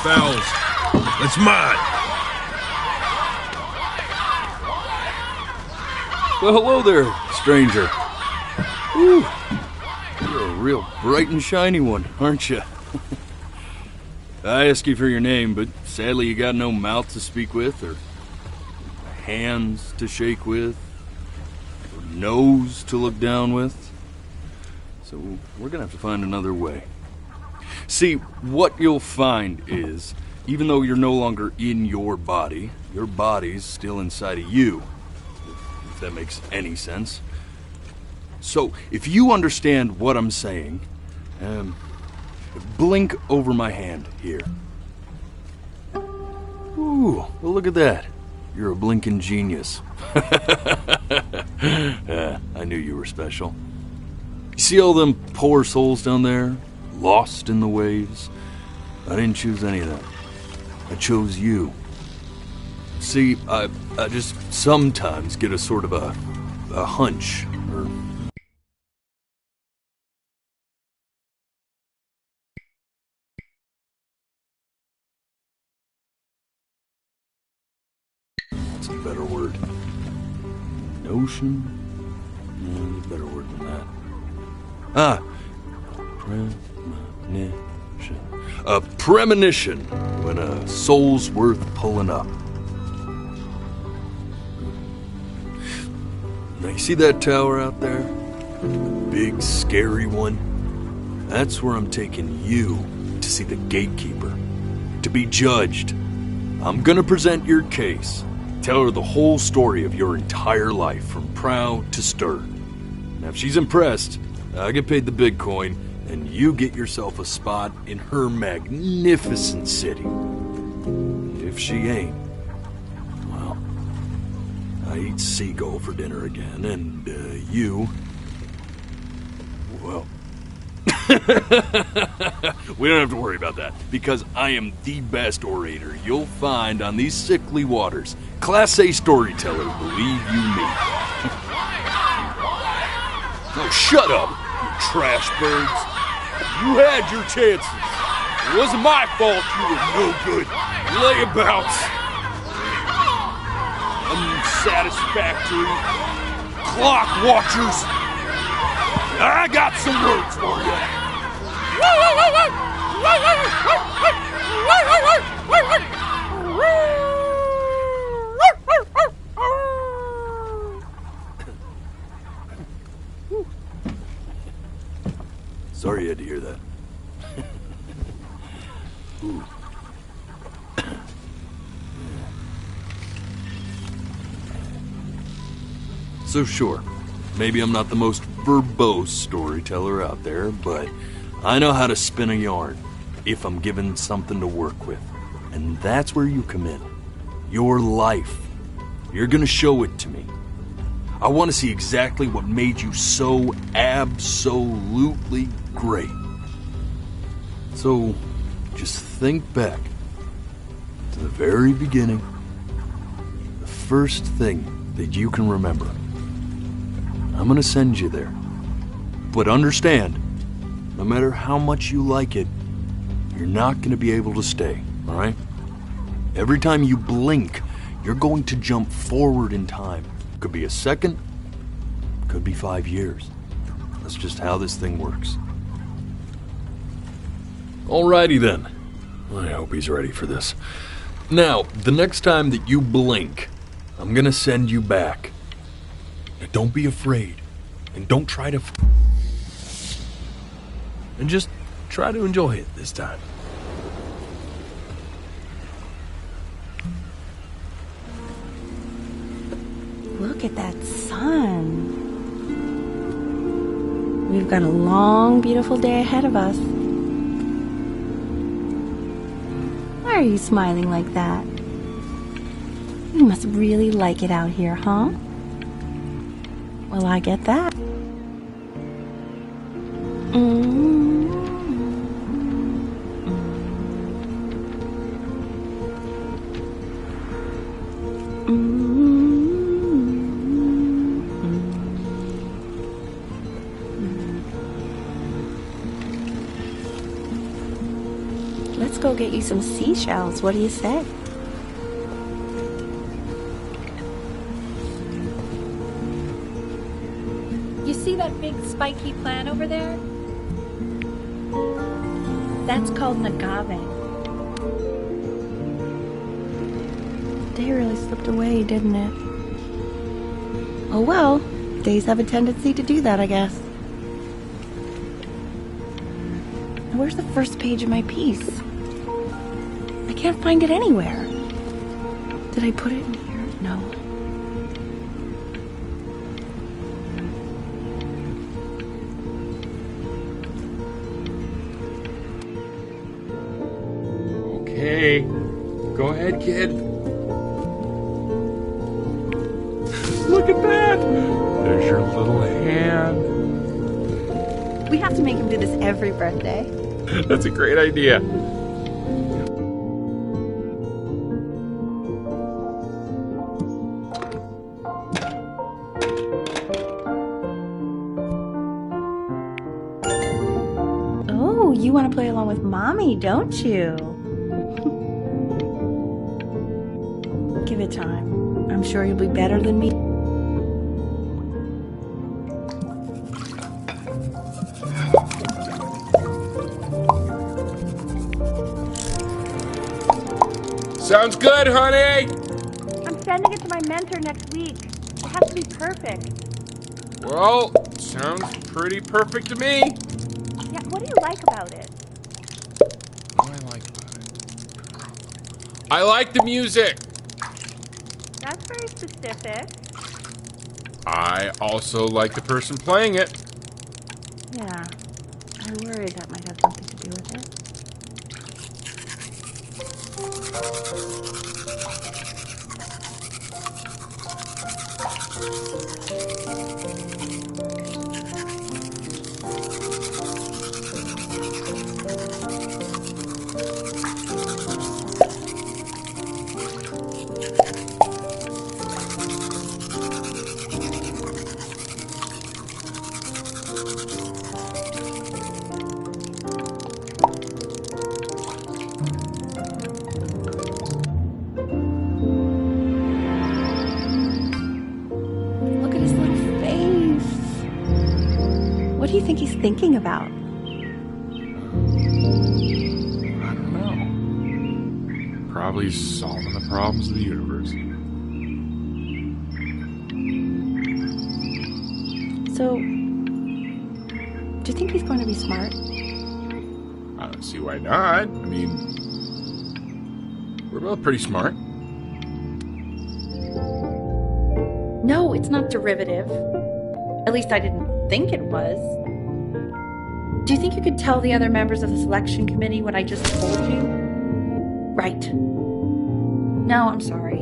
Fouls. That's mine. Well, hello there, stranger. Whew. You're a real bright and shiny one, aren't you? I asked you for your name, but sadly you got no mouth to speak with, or hands to shake with, or nose to look down with. So we're gonna have to find another way. See, what you'll find is, even though you're no longer in your body's still inside of you, if that makes any sense. So, if you understand what I'm saying, blink over my hand here. Ooh, well look at that. You're a blinking genius. I knew you were special. You see all them poor souls down there? Lost in the waves? I didn't choose any of that. I chose you. See, I just sometimes get a sort of a hunch, or... What's a better word? Notion? No, there's a better word than that. Premonition. A premonition when a soul's worth pulling up. Now you see that tower out there? The big scary one? That's where I'm taking you to see the gatekeeper. To be judged. I'm gonna present your case. Tell her the whole story of your entire life from prow to stern. Now if she's impressed, I get paid the big coin, and you get yourself a spot in her magnificent city. If she ain't, well, I eat seagull for dinner again, and you, well, we don't have to worry about that, because I am the best orator you'll find on these sickly waters. Class A storyteller, believe you me. Oh, shut up, you trash birds. You had your chances. It wasn't my fault you were no good. Layabouts. Unsatisfactory clock watchers. I got some words for you. Sorry you had to hear that. Ooh. So sure, maybe I'm not the most verbose storyteller out there, but I know how to spin a yarn if I'm given something to work with. And that's where you come in. Your life. You're gonna show it to me. I want to see exactly what made you so absolutely great. So, just think back to the very beginning, the first thing that you can remember. I'm gonna send you there. But understand, no matter how much you like it, you're not gonna be able to stay, all right? Every time you blink, you're going to jump forward in time. Could be a second, could be 5 years. That's just how this thing works. Alrighty then. I hope he's ready for this. Now, the next time that you blink, I'm gonna send you back. Now, don't be afraid. And don't try to... And just try to enjoy it this time. Look at that sun. We've got a long, beautiful day ahead of us. Why are you smiling like that? You must really like it out here, huh? Well, I get that. Let's go get you some seashells. What do you say? You see that big spiky plant over there? That's called an agave. Day really slipped away, didn't it? Oh well, days have a tendency to do that, I guess. Where's the first page of my piece? I can't find it anywhere. Did I put it in here? No. Okay. Go ahead, kid. Look at that! There's your little hand. We have to make him do this every birthday. That's a great idea. Oh, you want to play along with Mommy, don't you? Give it time. I'm sure you'll be better than me. Sounds good, honey! I'm sending it to my mentor next week. It has to be perfect. Well, sounds pretty perfect to me. Yeah, what do you like about it? What do I like about it? I like the music. That's very specific. I also like the person playing it. Yeah, I worry that might have something to do with it. think he's thinking about? I don't know. Probably solving the problems of the universe. So, do you think he's going to be smart? I don't see why not. I mean, we're both pretty smart. No, it's not derivative. At least I didn't think it was. Do you think you could tell the other members of the selection committee what I just told you? Right. No, I'm sorry.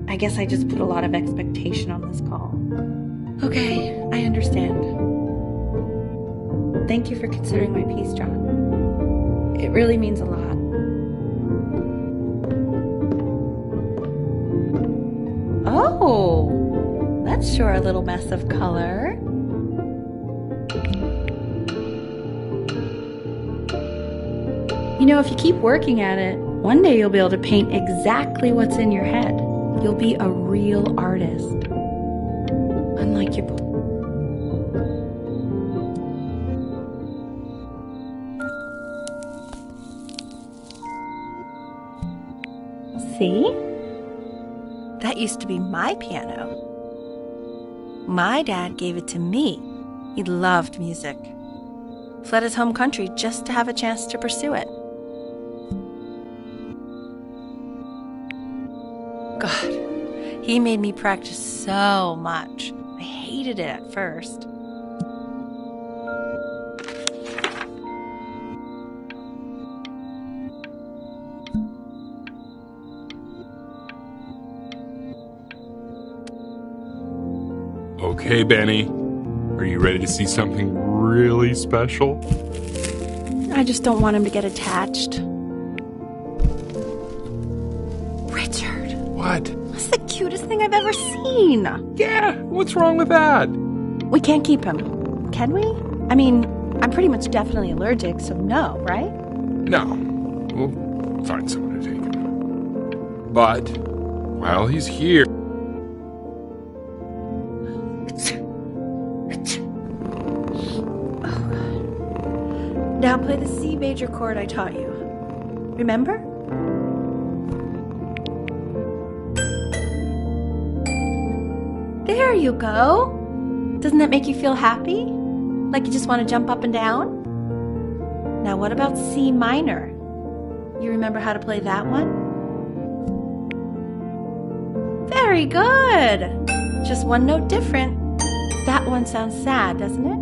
I guess I just put a lot of expectation on this call. Okay, I understand. Thank you for considering my piece, John. It really means a lot. Oh, that's sure a little mess of color. You know, if you keep working at it, one day you'll be able to paint exactly what's in your head. You'll be a real artist. Unlike your boy. See? That used to be my piano. My dad gave it to me. He loved music. Fled his home country just to have a chance to pursue it. God, he made me practice so much. I hated it at first. Okay, Benny. Are you ready to see something really special? I just don't want him to get attached. Richard, What? that's the cutest thing I've ever seen. Yeah, what's wrong with that? We can't keep him, can we? I mean, I'm pretty much definitely allergic, so no, right? No. We'll find someone to take him. But, while he's here... Now play the C major chord I taught you. Remember? There you go. Doesn't that make you feel happy? Like you just want to jump up and down? Now what about C minor? You remember how to play that one? Very good. Just one note different. That one sounds sad, doesn't it?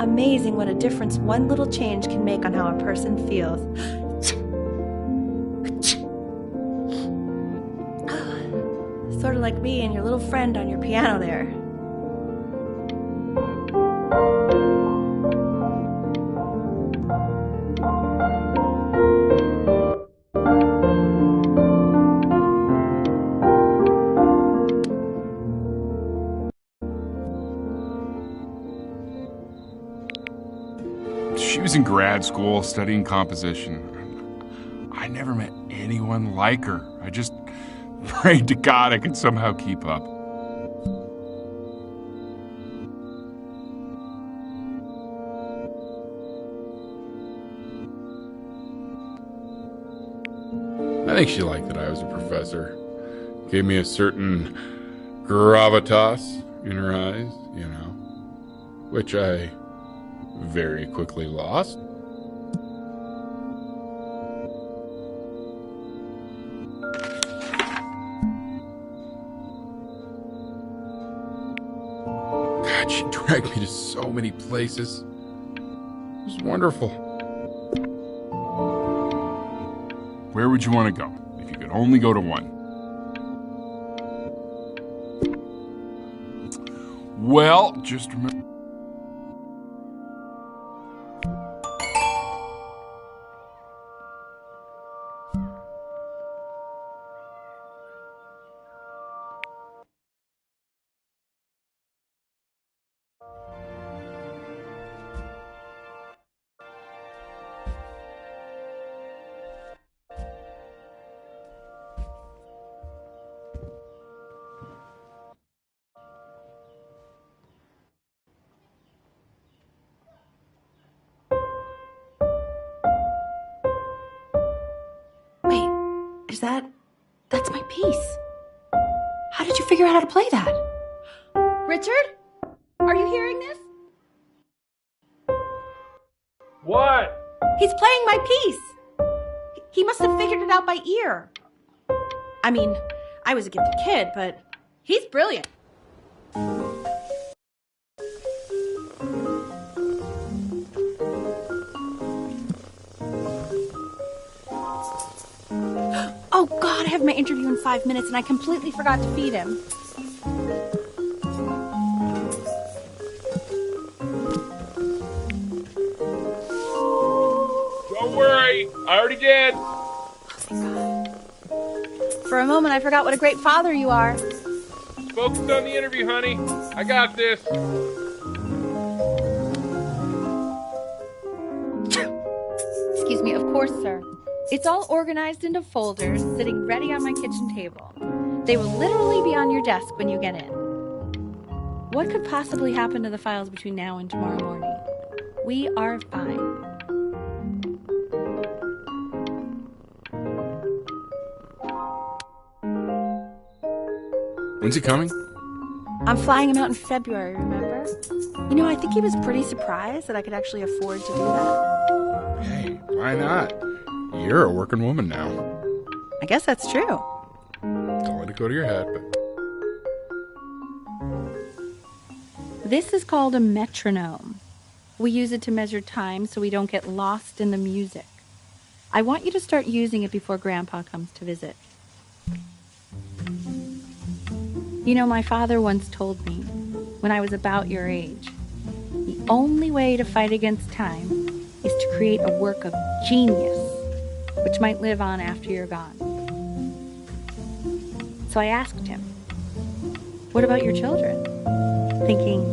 Amazing what a difference one little change can make on how a person feels. Sort of like me and your little friend on your piano there. She was in grad school studying composition. I never met anyone like her. I just prayed to God I could somehow keep up. I think she liked that I was a professor. Gave me a certain gravitas in her eyes, you know, which I very quickly lost. God, she dragged me to so many places. It was wonderful. Where would you want to go if you could only go to one? Well, just remember... That's my piece. How did you figure out how to play that? Richard? Are you hearing this? What? He's playing my piece. He must have figured it out by ear. I mean, I was a gifted kid, but he's brilliant. Oh God, I have my interview in 5 minutes and I completely forgot to feed him. Don't worry, I already did. Oh, thank God. For a moment, I forgot what a great father you are. Focused on the interview, honey. I got this. Excuse me, of course, sir. It's all organized into folders, sitting ready on my kitchen table. They will literally be on your desk when you get in. What could possibly happen to the files between now and tomorrow morning? We are fine. When's he coming? I'm flying him out in February, remember? You know, I think he was pretty surprised that I could actually afford to do that. Hey, why not? You're a working woman now. I guess that's true. Don't let it go to your head, but This is called a metronome. We use it to measure time so we don't get lost in the music. I want you to start using it before Grandpa comes to visit. You know, my father once told me, when I was about your age, the only way to fight against time is to create a work of genius, which might live on after you're gone. So I asked him, what about your children? Thinking,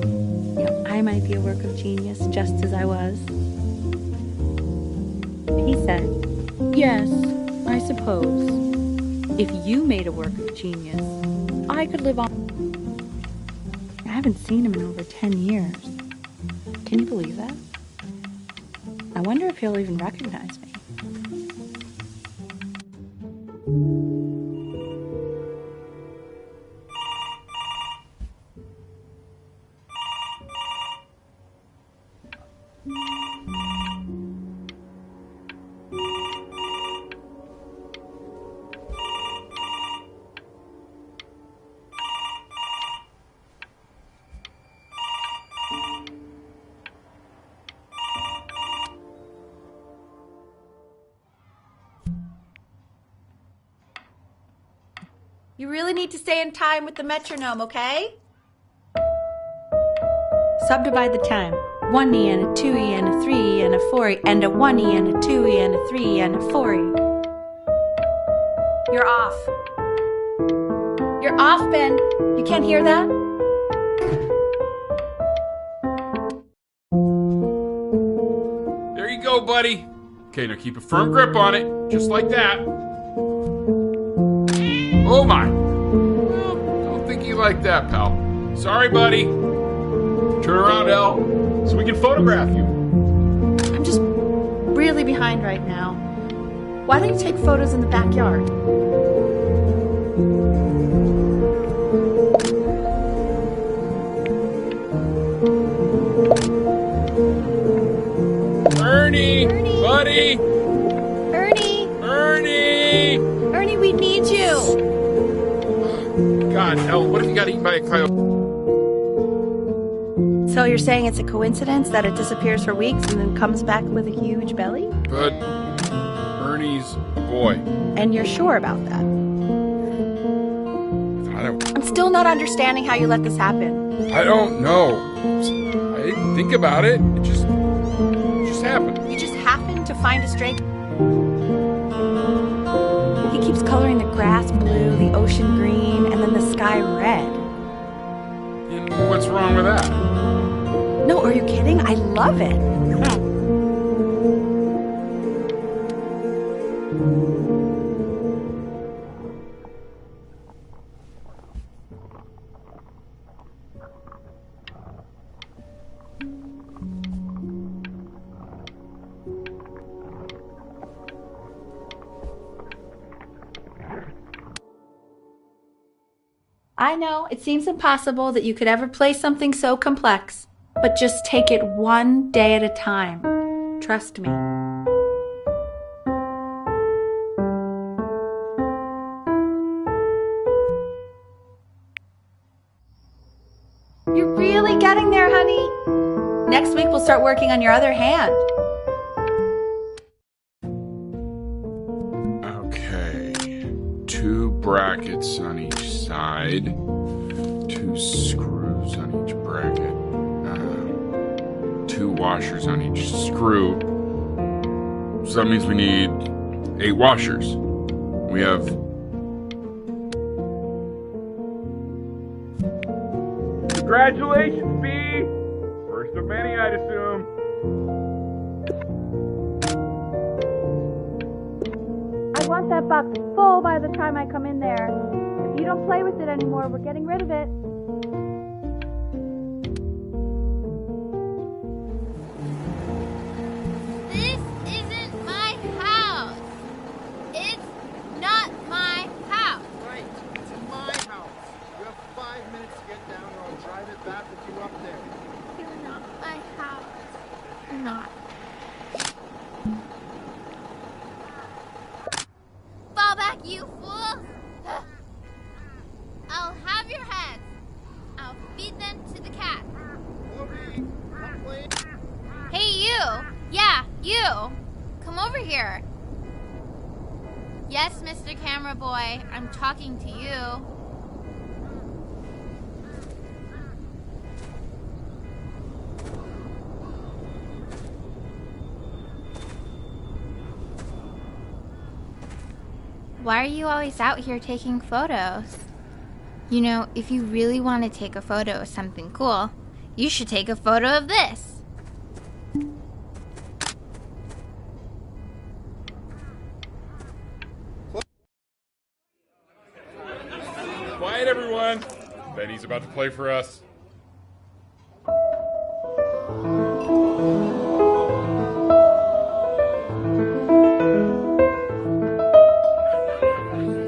you know, I might be a work of genius just as I was. He said, yes, I suppose. If you made a work of genius, I could live on. I haven't seen him in over 10 years. Can you believe that? I wonder if he'll even recognize me. You really need to stay in time with the metronome, okay? Subdivide the time. 1E and a 2E and a 3E and a 4E and a 1E and a 2E and a 3E and a 4E. You're off. You're off, Ben. You can't hear that? There you go, buddy. Okay, now keep a firm grip on it, just like that. Oh my. Well, don't think you like that, pal. Sorry, buddy. Turn around, Elle, so we can photograph you. I'm just really behind right now. Why don't you take photos in the backyard? Ernie! Buddy! Ernie! Ernie! Ernie, we need you! God, Elle, what if you got eaten by a coyote? So you're saying it's a coincidence that it disappears for weeks and then comes back with a huge belly? but Ernie's a boy. And you're sure about that? I don't I'm still not understanding how you let this happen. know. I didn't think about it. It just happened. You just happened to find a stray. He keeps coloring the grass blue, the ocean green, and then the sky red. And what's wrong with that? No, are you kidding? I love it. I know it seems impossible that you could ever play something so complex, but just take it one day at a time. Trust me. You're really getting there, honey. Next week we'll start working on your other hand. Okay. 2 brackets on each side. 2 screws on each bracket. 2 washers on each screw. So that means we need 8 washers. We have... Congratulations, B! First of many, I'd assume. I want that box full by the time I come in there. If you don't play with it anymore, we're getting rid of it. This isn't my house. It's not my house. Right, it's in my house. You have 5 minutes to get down or I'll drive it back with you up there. You're not my house. You're not. Fall back, you fool! I'll have your heads. I'll feed them to the cat. Chloe, I'm playing. Hey, you! Yeah, you! Come over here. Yes, Mr. Camera Boy, I'm talking to you. Why are you always out here taking photos? You know, if you really want to take a photo of something cool, you should take a photo of this. Quiet, everyone. Benny's about to play for us.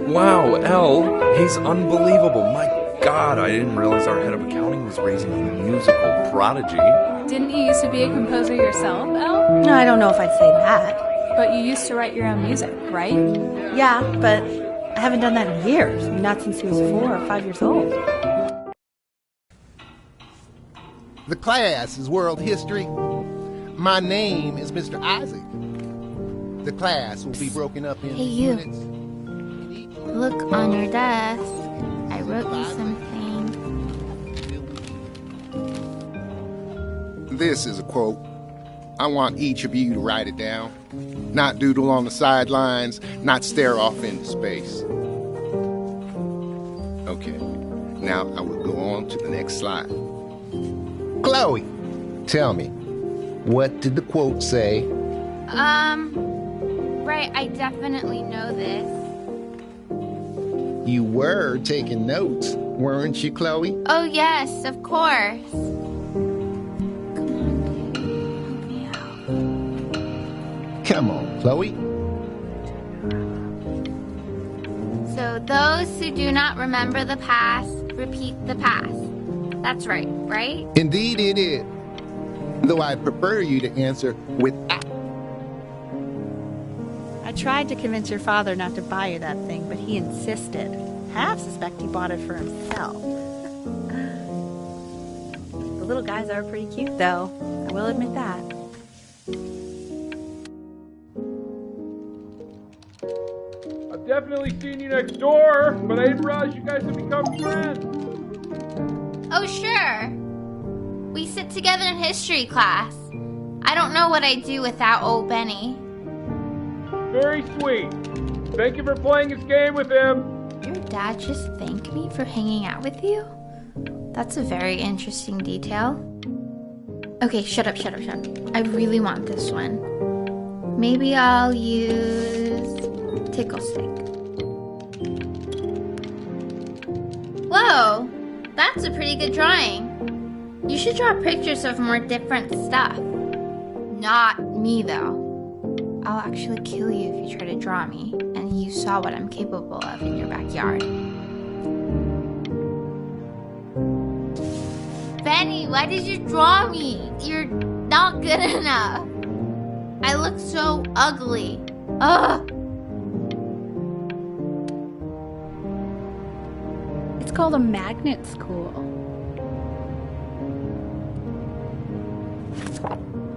Wow, Elle, he's unbelievable. My God, I didn't realize our head of accounting was raising a musical prodigy. Didn't you used to be a composer yourself, Elle? No, I don't know if I'd say that. But you used to write your own music, right? Yeah, but I haven't done that in years. Not since he was 4 or 5 years old. The class is world history. My name is Mr. Isaac. The class will be broken up into Hey, you. units. Look on your desk. I wrote you something. This is a quote. I want each of you to write it down. Not doodle on the sidelines, not stare off into space. Okay, now I will go on to the next slide. Chloe, tell me, what did the quote say? Right, I definitely know this. You were taking notes, weren't you, Chloe? Oh, yes, of course. Come on, Chloe. So, those who do not remember the past, repeat the past. That's right, right? Indeed it is. Though I prefer you to answer without. I tried to convince your father not to buy you that thing, but he insisted. Half suspect he bought it for himself. The little guys are pretty cute, though. I will admit that. I've definitely seen you next door, but I didn't realize you guys had become friends. Oh, sure. We sit together in history class. I don't know what I'd do without old Benny. Very sweet. Thank you for playing this game with him. Your dad just thanked me for hanging out with you? That's a very interesting detail. Okay, shut up. I really want this one. Maybe I'll use Tickle Stick. Whoa, that's a pretty good drawing. You should draw pictures of more different stuff. Not me, though. I'll actually kill you if you try to draw me, and you saw what I'm capable of in your backyard. Benny, why did you draw me? You're not good enough. I look so ugly. Ugh. It's called a magnet school.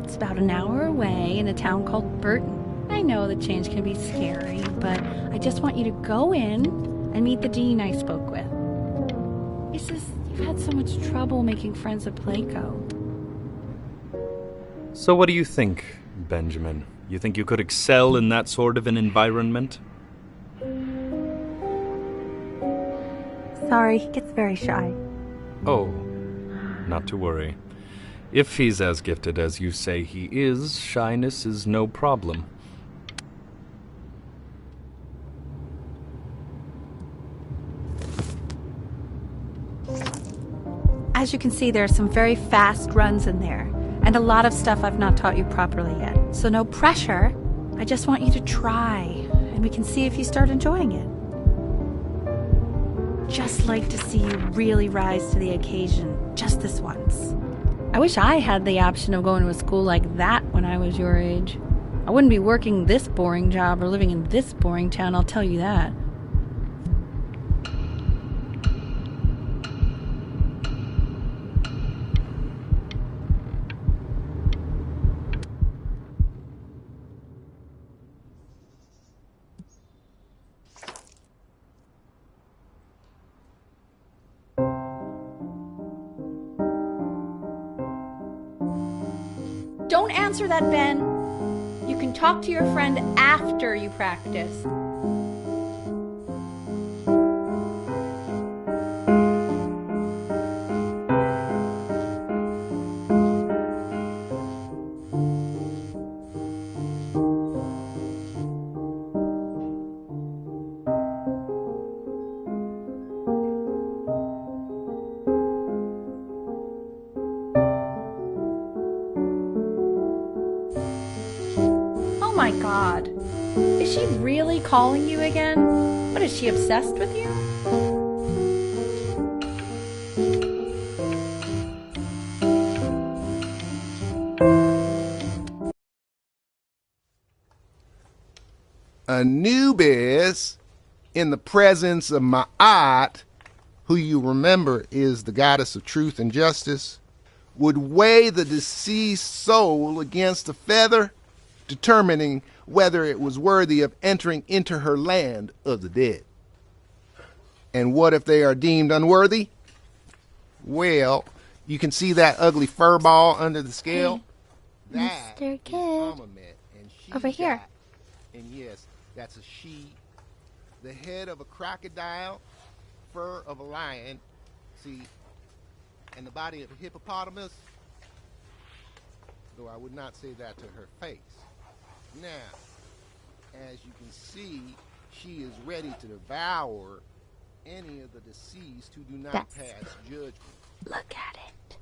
It's about an hour away in a town called Burton. I know the change can be scary, but I just want you to go in and meet the dean I spoke with. He says you've had so much trouble making friends at Playco. So what do you think, Benjamin? You think you could excel in that sort of an environment? Sorry, he gets very shy. Oh, not to worry. If he's as gifted as you say he is, shyness is no problem. As you can see, there are some very fast runs in there, and a lot of stuff I've not taught you properly yet. So no pressure. I just want you to try, and we can see if you start enjoying it. Just like to see you really rise to the occasion, just this once. I wish I had the option of going to a school like that when I was your age. I wouldn't be working this boring job or living in this boring town, I'll tell you that. Don't answer that, Ben. You can talk to your friend after you practice. Oh my God. Is she really calling you again? What, is she obsessed with you? Anubis, in the presence of Ma'at, who you remember is the goddess of truth and justice, would weigh the deceased soul against a feather, determining whether it was worthy of entering into her land of the dead. And what if they are deemed unworthy? Well, you can see that ugly fur ball under the scale? Hey, that Mr. is Kid. Amumet, and she Over here. got- And yes, that's a she. The head of a crocodile, fur of a lion, see, and the body of a hippopotamus, though I would not say that to her face. Now, as you can see, she is ready to devour any of the deceased who do not That's- pass judgment. Look at it.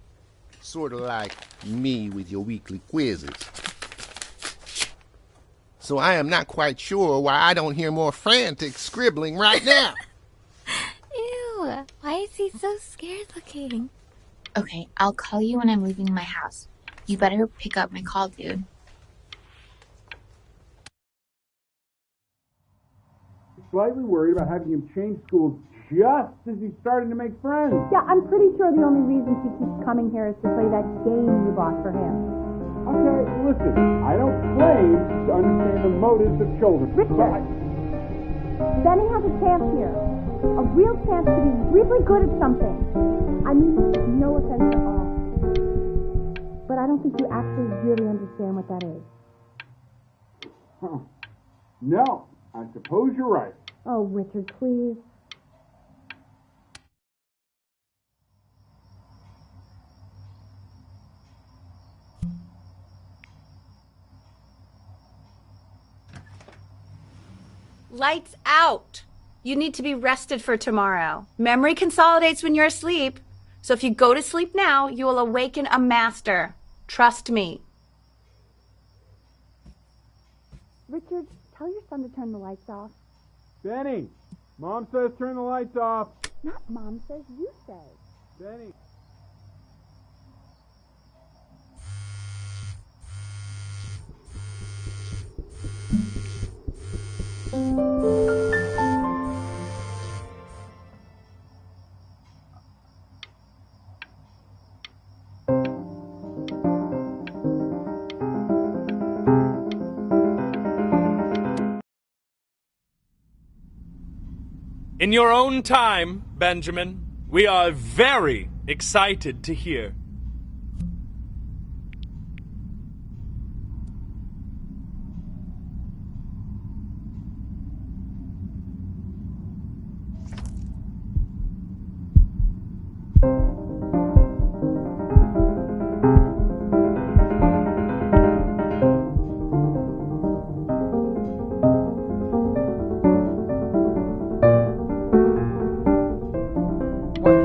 Sort of like me with your weekly quizzes. So I am not quite sure why I don't hear more frantic scribbling right now. Ew, why is he so scared looking? Okay, I'll call you when I'm leaving my house. You better pick up my call, dude. Slightly worried about having him change schools just as he's starting to make friends. Yeah, I'm pretty sure the only reason she keeps coming here is to play that game you bought for him. Okay, listen, I don't claim to understand the motives of children. Richard. But Benny has a chance here. A real chance to be really good at something. I mean, no offense at all. But I don't think you actually really understand what that is. no, I suppose you're right. Oh, Richard, please. Lights out. You need to be rested for tomorrow. Memory consolidates when you're asleep. So if you go to sleep now, you will awaken a master. Trust me. Richard, tell your son to turn the lights off. Benny, Mom says turn the lights off. Not Mom says, you say. Benny. In your own time, Benjamin, we are very excited to hear.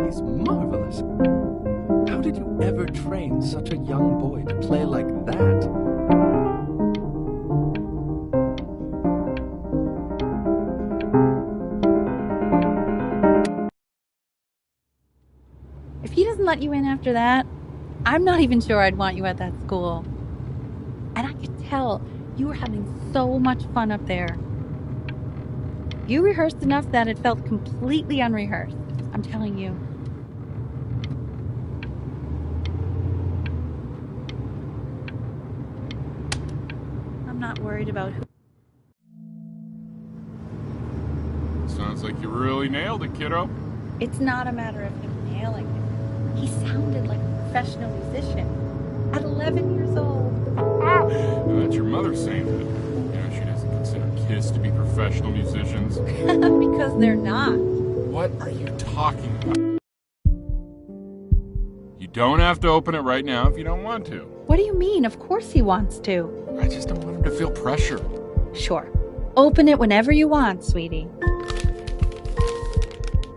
He's marvelous. How did you ever train such a young boy to play like that? If he doesn't let you in after that, I'm not even sure I'd want you at that school. And I could tell you were having so much fun up there. You rehearsed enough that it felt completely unrehearsed. I'm telling you. I'm not worried about who. Sounds like you really nailed it, kiddo. It's not a matter of him nailing it. He sounded like a professional musician at 11 years old. Now, that's your mother saying that. You know, she doesn't consider kids to be professional musicians. Because they're not. What are you talking about? You don't have to open it right now if you don't want to. What do you mean? Of course he wants to. I just don't want him to feel pressure. Sure. Open it whenever you want, sweetie.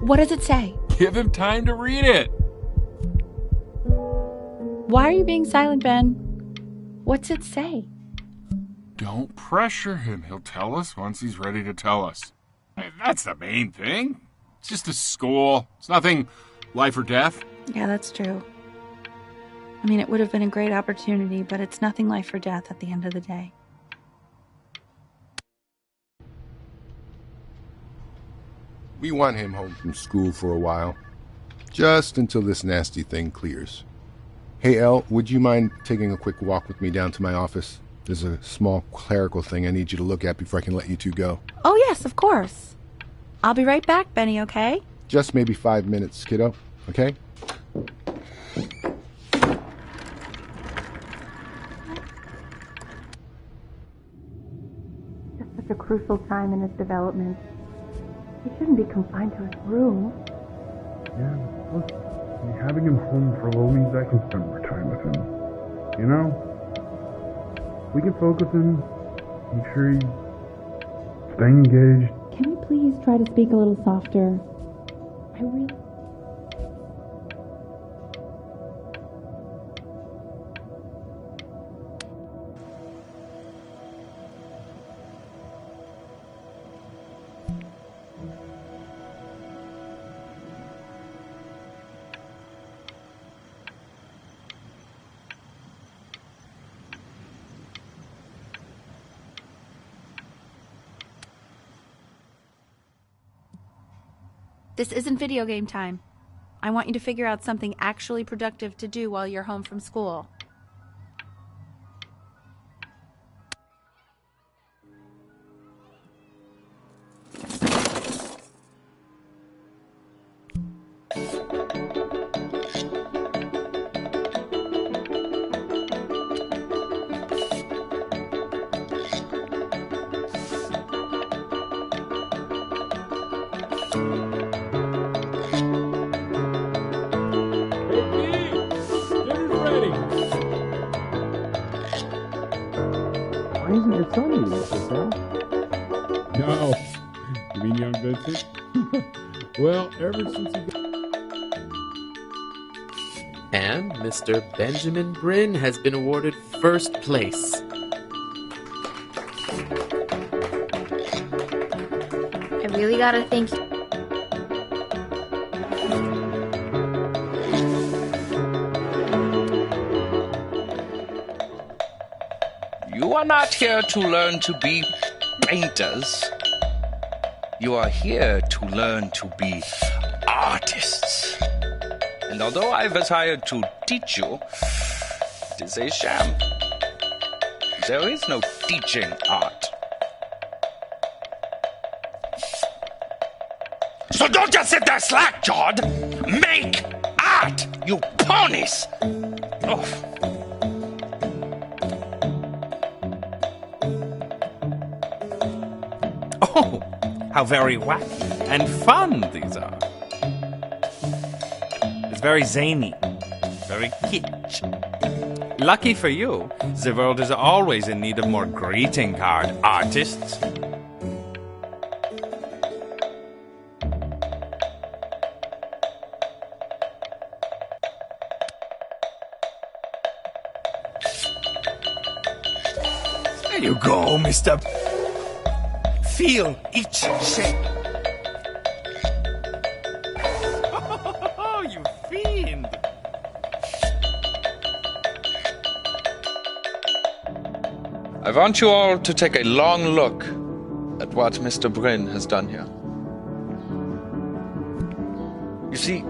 What does it say? Give him time to read it. Why are you being silent, Ben? What's it say? Don't pressure him. He'll tell us once he's ready to tell us. That's the main thing. It's just a school. It's nothing life or death. Yeah, that's true. I mean, it would have been a great opportunity, but it's nothing life or death at the end of the day. We want him home from school for a while. Just until this nasty thing clears. Hey, Elle, would you mind taking a quick walk with me down to my office? There's a small clerical thing I need you to look at before I can let you two go. Oh, yes, of course. I'll be right back, Benny, okay? Just maybe 5 minutes, kiddo, okay? Just such a crucial time in his development. He shouldn't be confined to his room. Yeah, look, having him home for a little means I can spend more time with him. You know? We can focus him, make sure he's staying engaged. Can you please try to speak a little softer? I really... This isn't video game time. I want you to figure out something actually productive to do while you're home from school. Why isn't your son eating with us, Al? No. You mean young Vincent? Well, ever since he got... And Mr. Benjamin Bryn has been awarded first place. I really gotta thank you. You are not here to learn to be painters. You are here to learn to be artists. And although I was hired to teach you, it is a sham. There is no teaching art. So don't just sit there slack-jawed. Make art, you ponies! Oh. Oh, how very wacky and fun these are. It's very zany, very kitsch. Lucky for you, the world is always in need of more greeting card artists. There you go, Mr. Feel each shape. Oh, you fiend! I want you all to take a long look at what Mr. Bryn has done here. You see,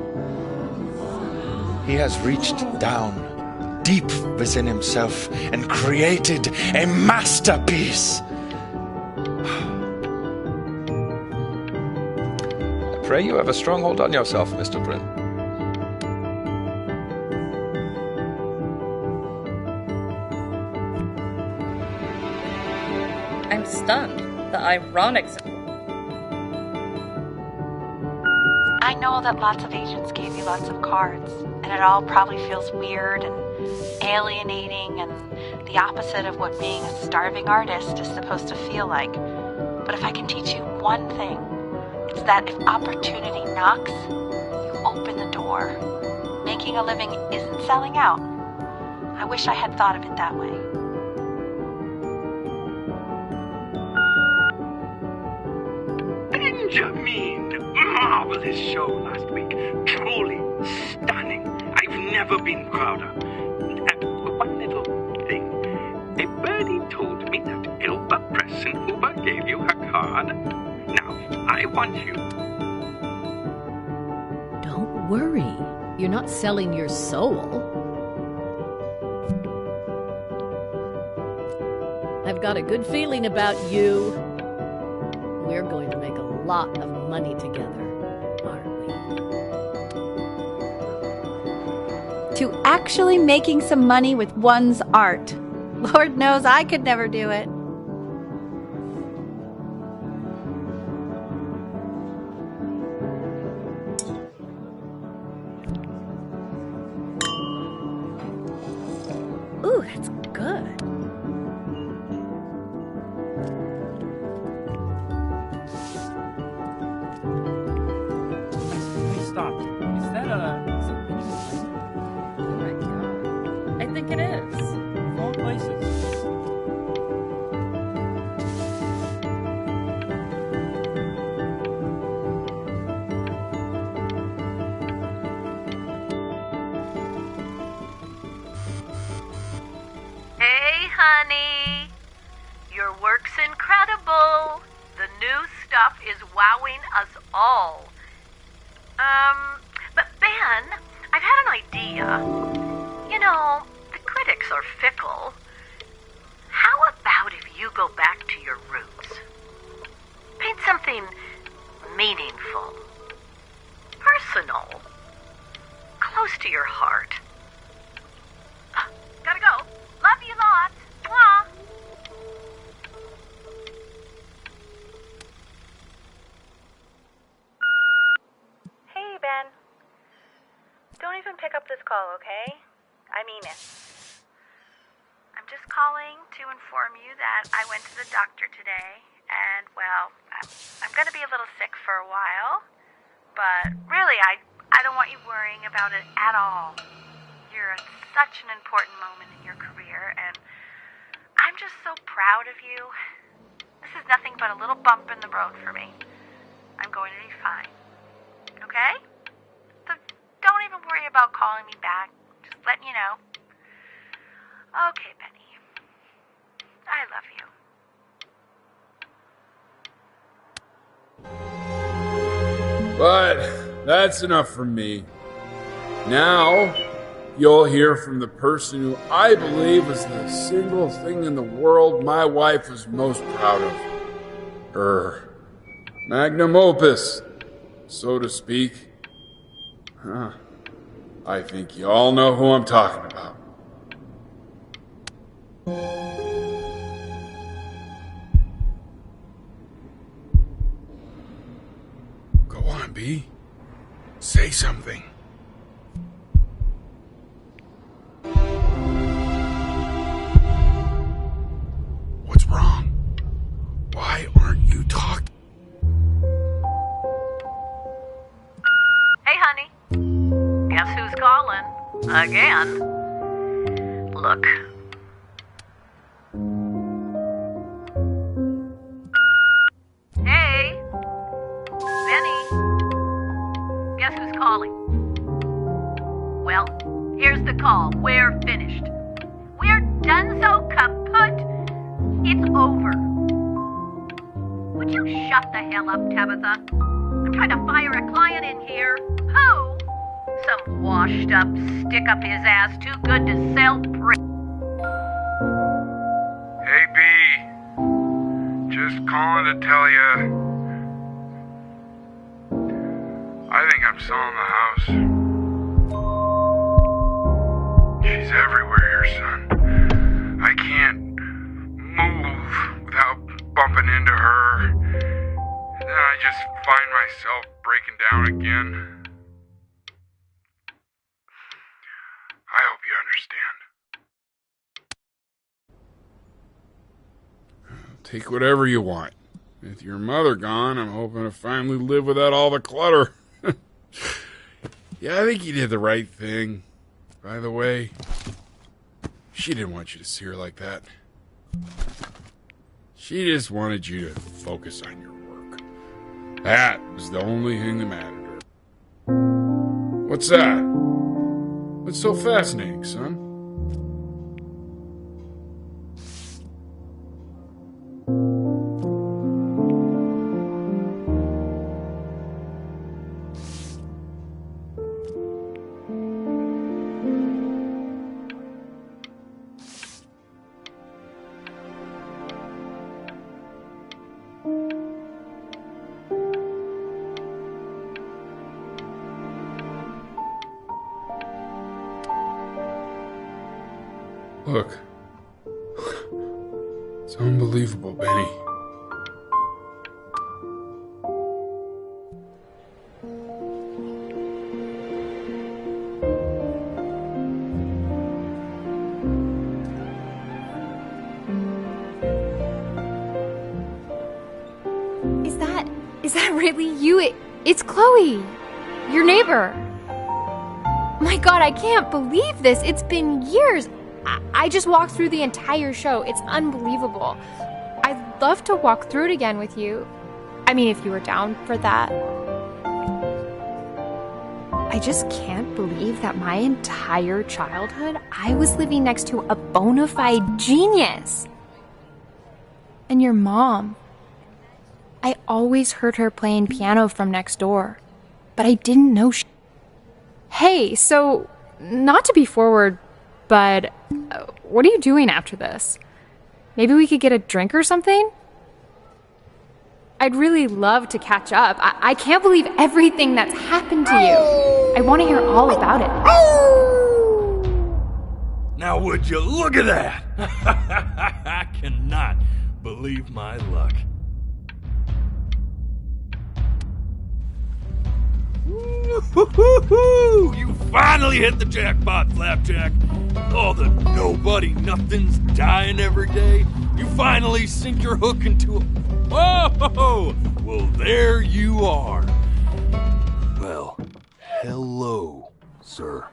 he has reached down deep within himself and created a masterpiece. I pray you have a strong hold on yourself, Mr. Bryn. I'm stunned. The ironics. I know that lots of agents gave you lots of cards, and it all probably feels weird and alienating and the opposite of what being a starving artist is supposed to feel like. But if I can teach you one thing, it's that if opportunity knocks, you open the door. Making a living isn't selling out. I wish I had thought of it that way. Benjamin! Marvelous show last week. Truly stunning. I've never been prouder. One little thing. A birdie told me that Elba Pressenhuber gave you her card. Now, I want you. Don't worry. You're not selling your soul. I've got a good feeling about you. We're going to make a lot of money together, aren't we? To actually making some money with one's art. Lord knows I could never do it. Ooh, that's good. Stop. Is that oh my god. I think it is. Of all places. Hey, honey. Your work's incredible. The new stuff is wowing us all. But Ben, I've had an idea. You know, the critics are fickle. How about if you go back to your roots? Paint something meaningful, personal, close to your heart. Gotta go. Love you lots. Mwah. Hey, Ben. Don't even pick up this call, okay? I mean it. I'm just calling to inform you that I went to the doctor today, and, well, I'm going to be a little sick for a while, but really, I don't want you worrying about it at all. You're at such an important moment in your career, and I'm just so proud of you. This is nothing but a little bump in the road for me. I'm going to be fine. Okay? So don't even worry about calling me back. Just letting you know. Okay, Benny. I love you. But that's enough from me. Now, you'll hear from the person who I believe is the single thing in the world my wife was most proud of. Her magnum opus, so to speak. I think you all know who I'm talking about. Go on, B. Say something. What's wrong? Why aren't you talking? Hey, honey. Guess who's calling? Again. Look. Hey. Benny. Guess who's calling? Well, here's the call. We're finished. We're done so kaput. It's over. Would you shut the hell up, Tabitha? I'm trying to fire a client in here. Who? Some washed up, stick up his ass, too good to sell prick. Hey, B. Just calling to tell you. I think I'm selling the house. She's everywhere here, son. I can't move without bumping into her. And then I just find myself breaking down again. I hope you understand. Take whatever you want. With your mother gone, I'm hoping to finally live without all the clutter. Yeah, I think you did the right thing. By the way, she didn't want you to see her like that. She just wanted you to focus on your work. That was the only thing that mattered to her. What's that? What's so fascinating, son? Look. It's unbelievable, Benny. Is that really you? It's Chloe, your neighbor. My God, I can't believe this. It's been years. I just walked through the entire show. It's unbelievable. I'd love to walk through it again with you. I mean, if you were down for that. I just can't believe that my entire childhood, I was living next to a bona fide genius. And your mom. I always heard her playing piano from next door, but I didn't know she... Hey, so, not to be forward, but what are you doing after this? Maybe we could get a drink or something? I'd really love to catch up. I can't believe everything that's happened to you. I want to hear all about it. Now would you look at that? I cannot believe my luck. Woo-hoo-hoo-hoo! You finally hit the jackpot, Flapjack. Oh, the nobody nothing's dying every day. You finally sink your hook into a... Oh, well, there you are. Well, hello, sir.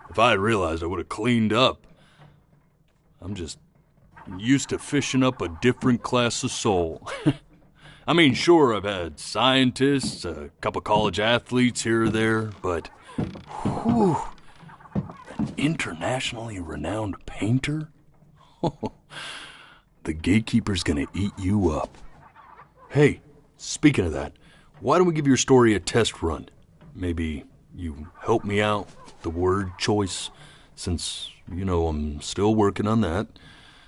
If I had realized, I would have cleaned up. I'm just used to fishing up a different class of soul. I mean, sure, I've had scientists, a couple college athletes here or there, but whew, an internationally renowned painter? The gatekeeper's gonna eat you up. Hey, speaking of that, why don't we give your story a test run? Maybe you help me out with the word choice, since, I'm still working on that.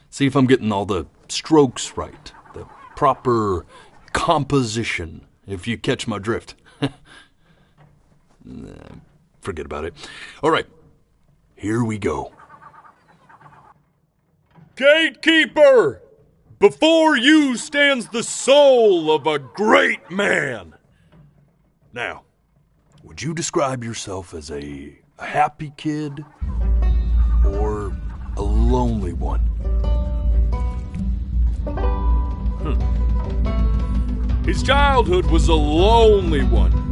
See if I'm getting all the strokes right, the proper composition, if you catch my drift. Forget about it. All right, here we go. Gatekeeper! Before you stands the soul of a great man. Now, would you describe yourself as a happy kid or a lonely one? His childhood was a lonely one.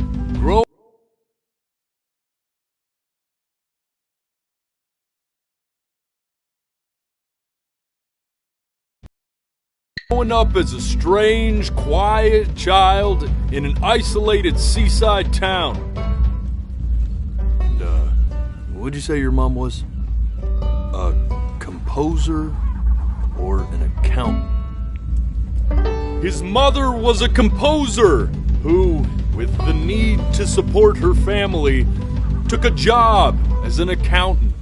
Growing up as a strange, quiet child in an isolated seaside town. And, what'd you say your mom was? A composer or an accountant? His mother was a composer who, with the need to support her family, took a job as an accountant.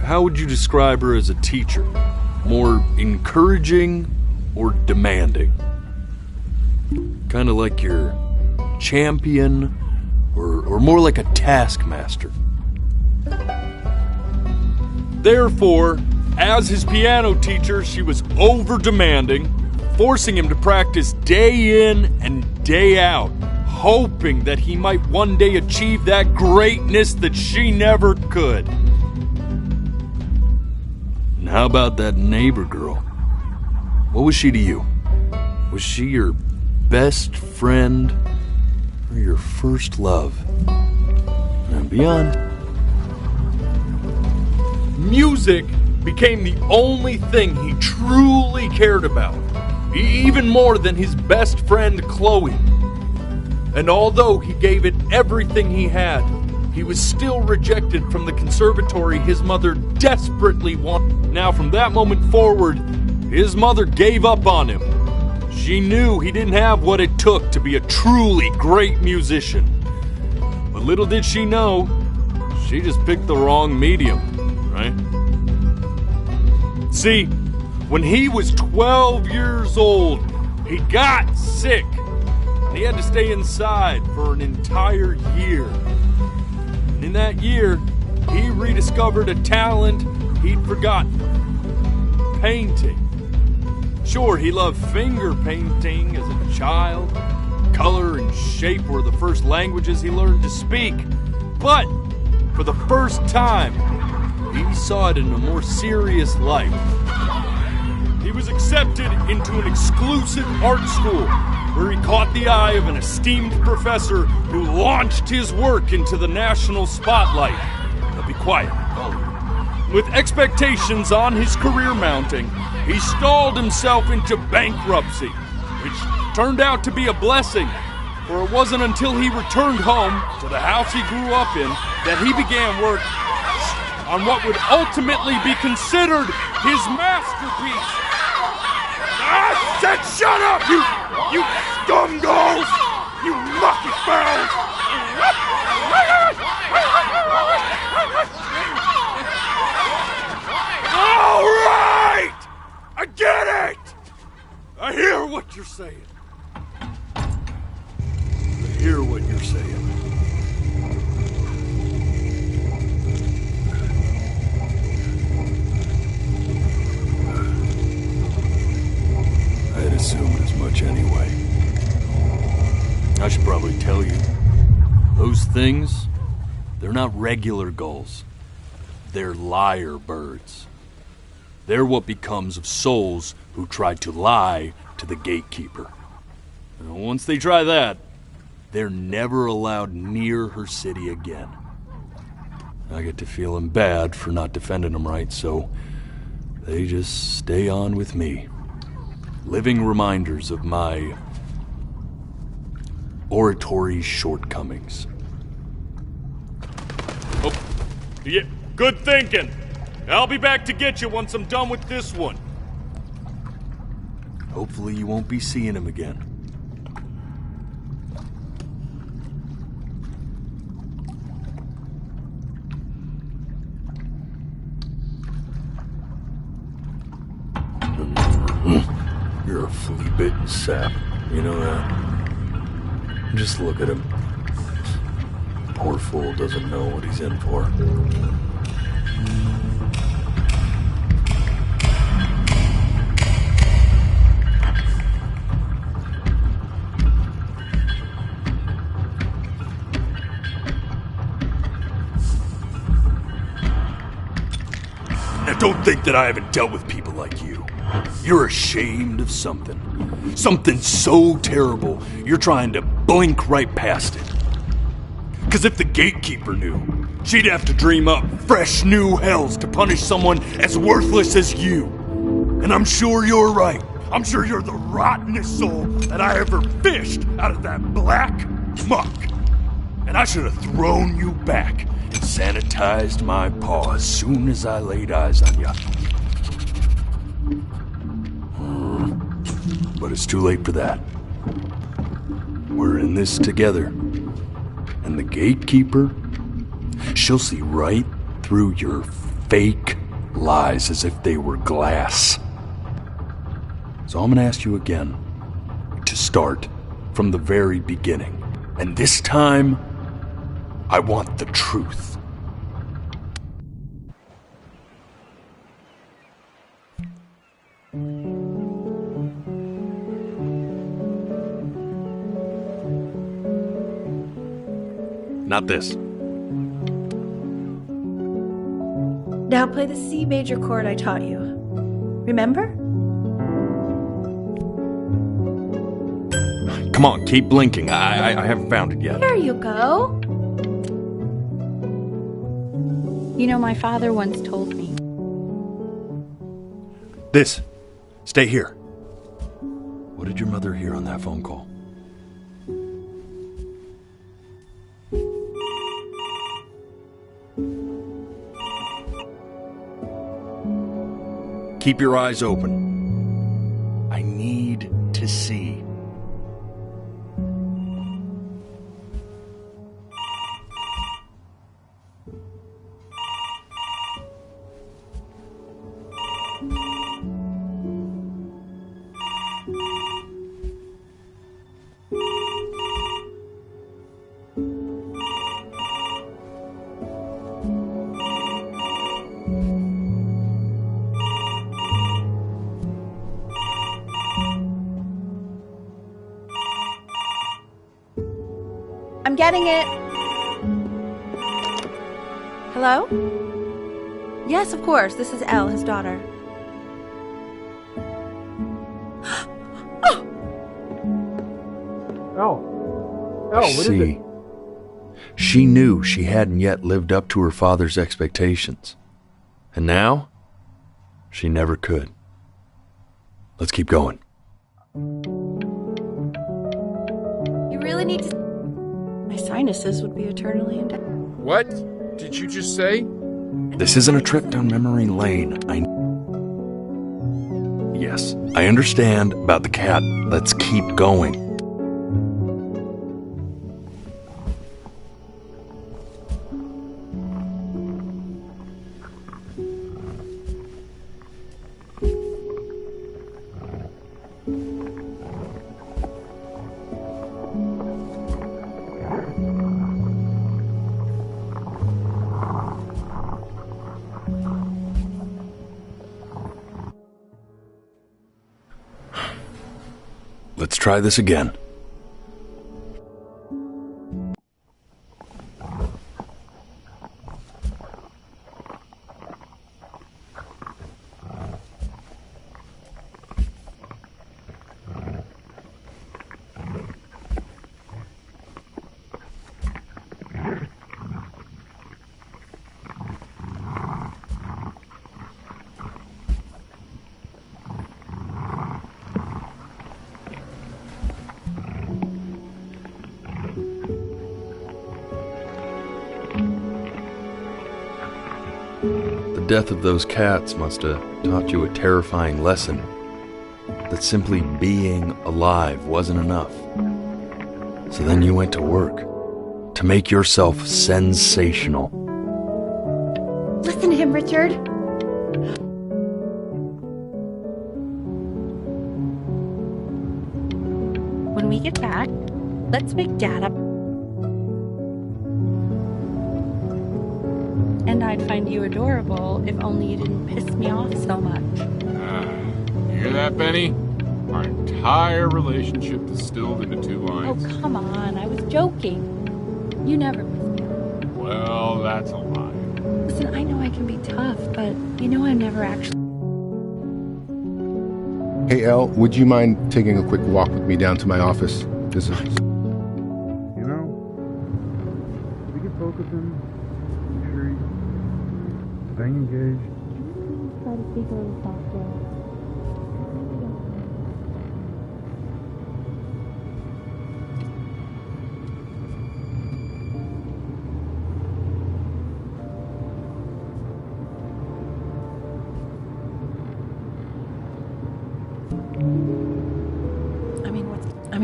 How would you describe her as a teacher? More encouraging or demanding? Kind of like your champion or more like a taskmaster? Therefore, as his piano teacher, she was over-demanding, forcing him to practice day in and day out, hoping that he might one day achieve that greatness that she never could. And how about that neighbor girl? What was she to you? Was she your best friend or your first love? Now be honest. Music became the only thing he truly cared about, even more than his best friend Chloe. And although he gave it everything he had, he was still rejected from the conservatory his mother desperately wanted. Now, from that moment forward, his mother gave up on him. She knew he didn't have what it took to be a truly great musician. But little did she know, she just picked the wrong medium, right? See, when he was 12 years old, he got sick. And he had to stay inside for an entire year. And in that year, he rediscovered a talent he'd forgotten. Painting. Sure, he loved finger painting as a child. Color and shape were the first languages he learned to speak. But for the first time, he saw it in a more serious light. He was accepted into an exclusive art school where he caught the eye of an esteemed professor who launched his work into the national spotlight. Now be quiet, all of you. With expectations on his career mounting, he stalled himself into bankruptcy, which turned out to be a blessing, for it wasn't until he returned home to the house he grew up in that he began work on what would ultimately be considered his masterpiece. I said shut up, you scumballs! You mucky fowls! All right! I get it! I hear what you're saying. I hear what you're saying. I'd assumed as much anyway. I should probably tell you, those things, they're not regular gulls. They're lyre birds. They're what becomes of souls who try to lie to the gatekeeper. And once they try that, they're never allowed near her city again. I get to feeling bad for not defending them right, so they just stay on with me. Living reminders of my oratory shortcomings. Oh, yeah, good thinking. I'll be back to get you once I'm done with this one. Hopefully you won't be seeing him again. You're a flea-bitten sap. You know that? Just look at him. Poor fool doesn't know what he's in for. Now don't think that I haven't dealt with people like you. You're ashamed of something. Something so terrible, you're trying to blink right past it. Because if the gatekeeper knew, she'd have to dream up fresh new hells to punish someone as worthless as you. And I'm sure you're right. I'm sure you're the rottenest soul that I ever fished out of that black muck. And I should have thrown you back and sanitized my paw as soon as I laid eyes on you. But it's too late for that. We're in this together. And the gatekeeper, she'll see right through your fake lies as if they were glass. So I'm gonna ask you again to start from the very beginning. And this time, I want the truth. Not this. Now play the C major chord I taught you. Remember? Come on, keep blinking. I haven't found it yet. There you go. You know, my father once told me. This. Stay here. What did your mother hear on that phone call? Keep your eyes open. I need to see. I'm getting it. Hello? Yes, of course. This is Elle, his daughter. Oh, what is it? She knew she hadn't yet lived up to her father's expectations. And now, she never could. Let's keep going. You really need to... My sinuses would be eternally indebted. What did you just say? This isn't a trip down memory lane. Yes, I understand about the cat. Let's keep going. Let's try this again. The death of those cats must have taught you a terrifying lesson. That simply being alive wasn't enough. So then you went to work to make yourself sensational. Listen to him, Richard. When we get back, let's make Dad up. And I'd find you adorable if only you didn't piss me off so much. You hear that, Benny? Our entire relationship distilled into 2 lines. Oh, come on. I was joking. You never piss me off. Well, that's a lie. Listen, I know I can be tough, but you know I'm never actually... Hey, Elle, would you mind taking a quick walk with me down to my office? This is... You know, we can focus in, make sure you're staying engaged. Try to speak a little softer.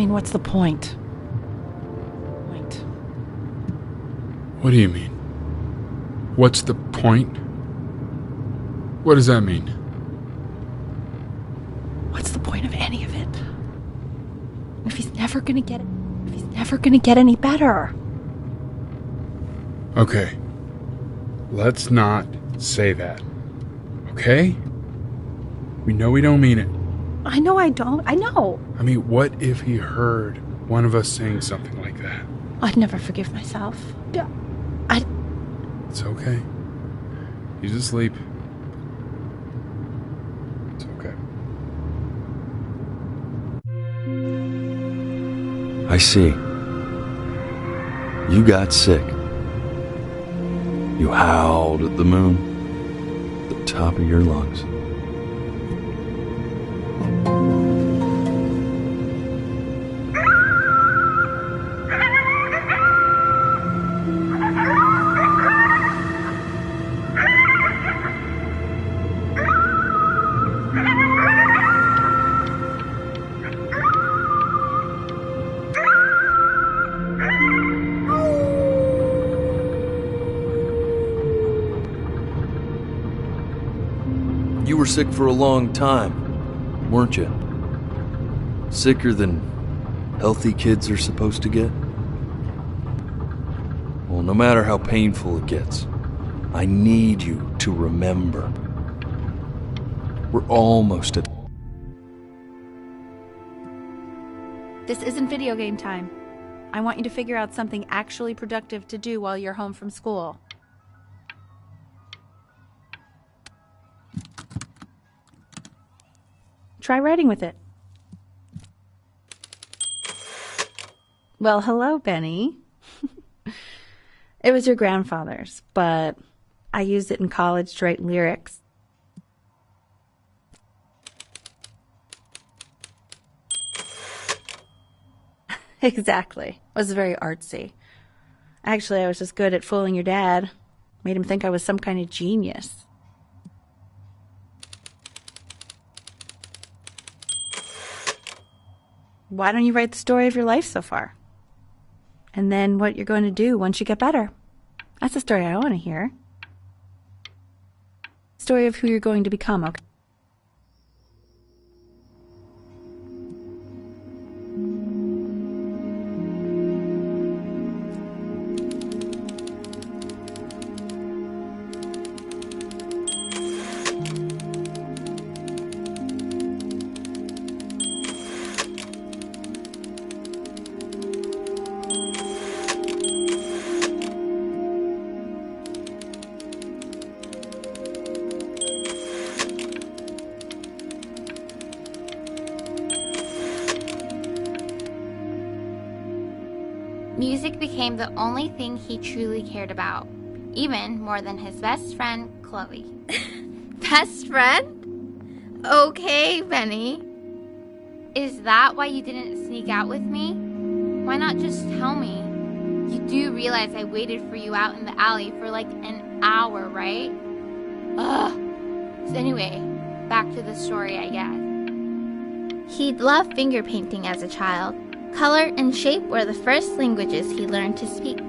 What's the point? What do you mean? What's the point? What does that mean? What's the point of any of it? If he's never gonna get any better. Okay. Let's not say that. Okay? We know we don't mean it. I know I don't. I know. I mean, what if he heard one of us saying something like that? I'd never forgive myself. It's okay. He's asleep. It's okay. I see. You got sick. You howled at the moon, at the top of your lungs. You were sick for a long time, weren't you? Sicker than healthy kids are supposed to get? Well, no matter how painful it gets, I need you to remember. We're almost at... This isn't video game time. I want you to figure out something actually productive to do while you're home from school. Try writing with it. Well, hello, Benny. It was your grandfather's, but I used it in college to write lyrics. Exactly. It was very artsy. Actually, I was just good at fooling your dad. Made him think I was some kind of genius. Why don't you write the story of your life so far? And then what you're going to do once you get better. That's the story I want to hear. Story of who you're going to become, okay? Music became the only thing he truly cared about, even more than his best friend, Chloe. Best friend? Okay, Benny. Is that why you didn't sneak out with me? Why not just tell me? You do realize I waited for you out in the alley for like an hour, right? Ugh. So anyway, back to the story, I guess. He'd loved finger painting as a child. Color and shape were the first languages he learned to speak.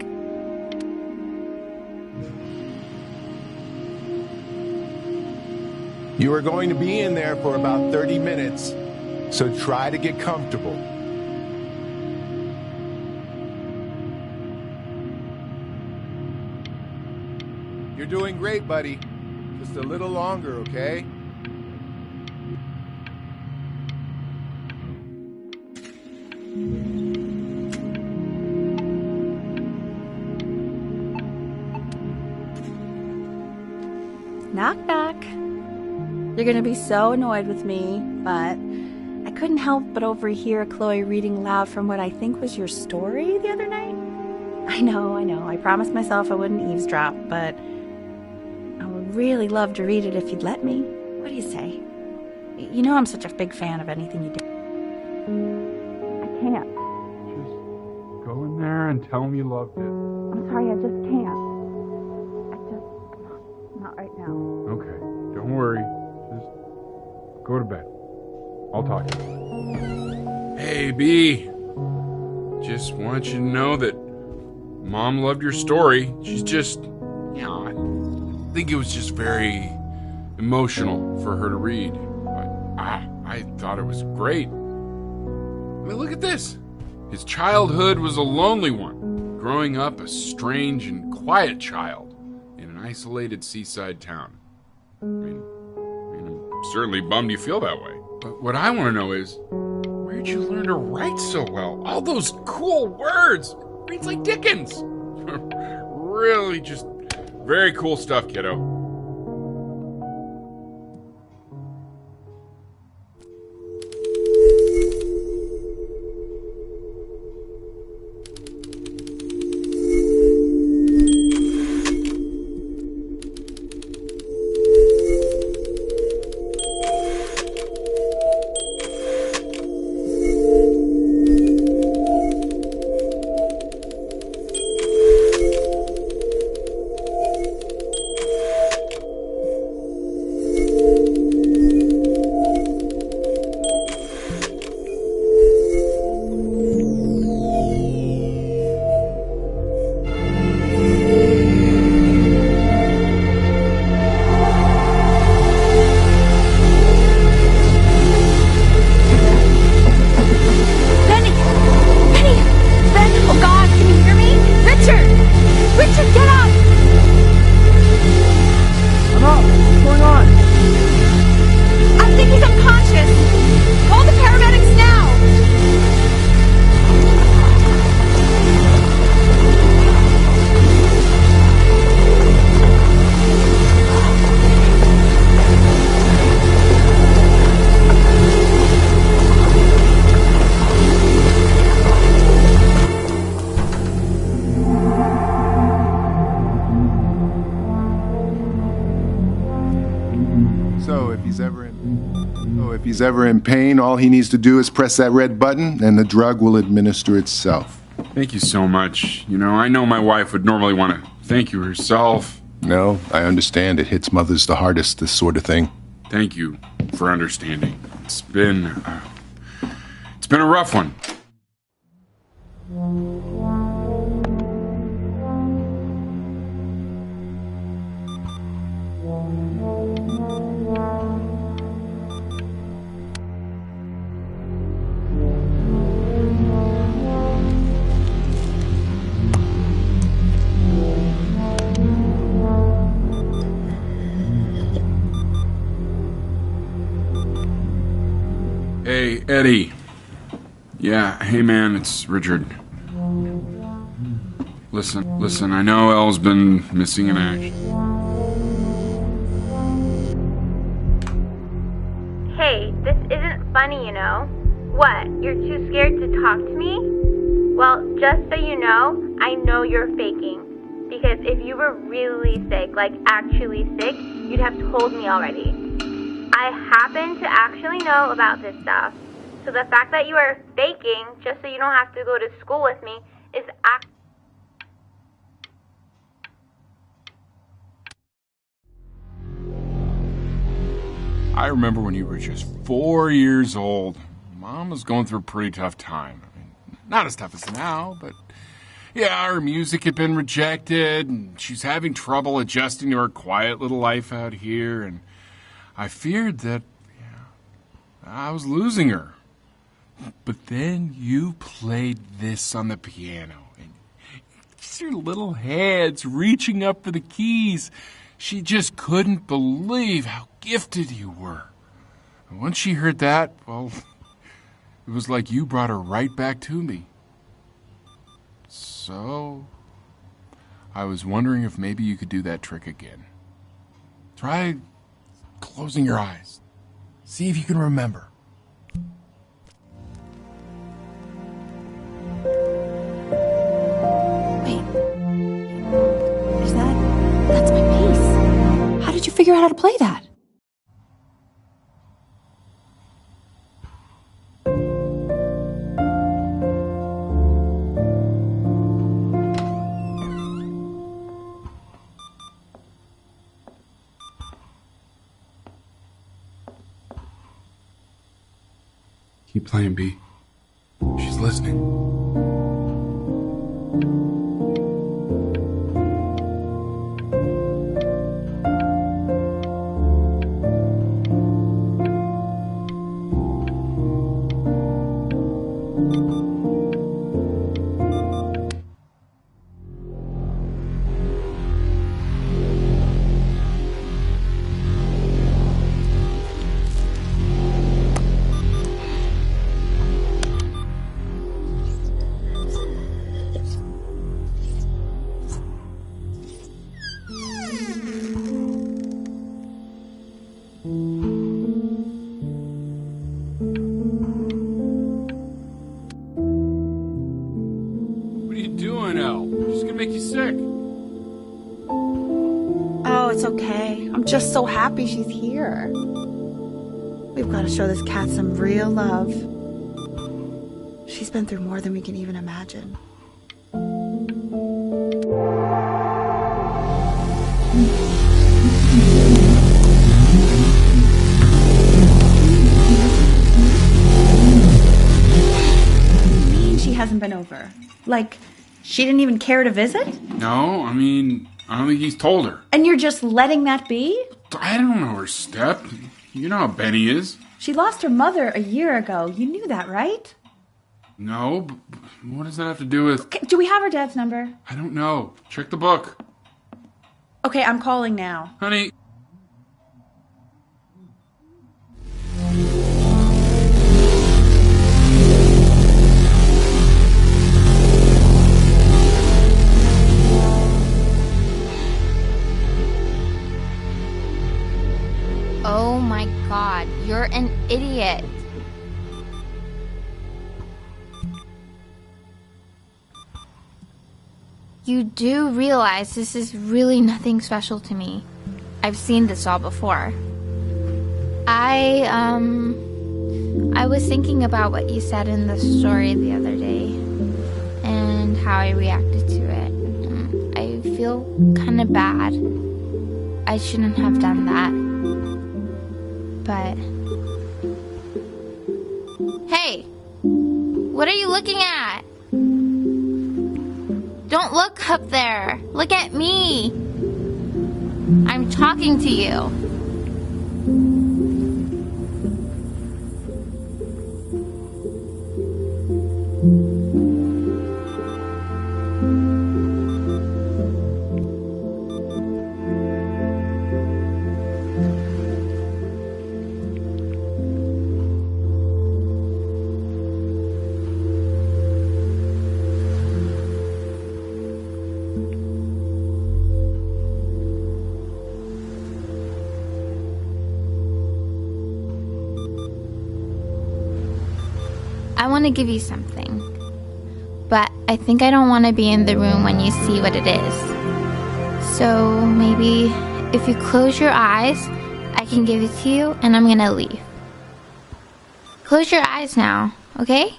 You are going to be in there for about 30 minutes, so try to get comfortable. You're doing great, buddy. Just a little longer, okay? Knock, knock. You're gonna be so annoyed with me, but I couldn't help but overhear Chloe reading loud from what I think was your story the other night. I know. I promised myself I wouldn't eavesdrop, but I would really love to read it if you'd let me. What do you say? You know I'm such a big fan of anything you do. I can't. Go in there and tell him you loved it. I'm sorry, I just can't. Not right now. Okay, don't worry. Just go to bed. I'll talk to you. Hey, B. Just want you to know that Mom loved your story. She's just, I think it was just very emotional for her to read. But I thought it was great. I mean, look at this. His childhood was a lonely one, growing up a strange and quiet child in an isolated seaside town. I mean, I'm certainly bummed you feel that way. But what I want to know is, where'd you learn to write so well? All those cool words. Reads like Dickens. Really just very cool stuff, kiddo. If he's ever in pain, all he needs to do is press that red button and the drug will administer itself. Thank you so much. I know my wife would normally want to thank you herself. No, I understand. It hits mothers the hardest, this sort of thing. Thank you for understanding. It's been a rough one. Hey, Eddie. Yeah, hey man, it's Richard. Listen, I know Elle's been missing in action. Hey, this isn't funny, you know. What, you're too scared to talk to me? Well, just so you know you're faking. Because if you were really sick, like actually sick, you'd have told me already. I happen to actually know about this stuff. So the fact that you are faking, just so you don't have to go to school with me, is I remember when you were just 4 years old. Mom was going through a pretty tough time. I mean, not as tough as now, but yeah, her music had been rejected, and she's having trouble adjusting to her quiet little life out here, and I feared that I was losing her. But then you played this on the piano, and Just her little hands reaching up for the keys. She just couldn't believe how gifted you were. And once she heard that, well, it was like you brought her right back to me. So, I was wondering if maybe you could do that trick again. Try closing your eyes. See if you can remember. That's my piece. How did you figure out how to play that? Keep playing, B. She's listening. What are you doing, Elle? She's gonna make you sick. Oh, it's okay. I'm just so happy she's here. We've got to show this cat some real love. She's been through more than we can even imagine. She hasn't been over. Like, she didn't even care to visit? No, I mean, I don't think he's told her. And you're just letting that be? I don't know her step. You know how Benny is. She lost her mother a year ago. You knew that, right? No, but what does that have to do with... Okay, do we have her dad's number? I don't know. Check the book. Okay, I'm calling now. Honey. Oh my god, you're an idiot. You do realize this is really nothing special to me. I've seen this all before. I was thinking about what you said in the story the other day and how I reacted to it. I feel kind of bad. I shouldn't have done that. But... Hey! What are you looking at? Don't look up there! Look at me! I'm talking to you. I want to give you something, but I think I don't want to be in the room when you see what it is. So maybe if you close your eyes, I can give it to you and I'm gonna leave. Close your eyes now, okay?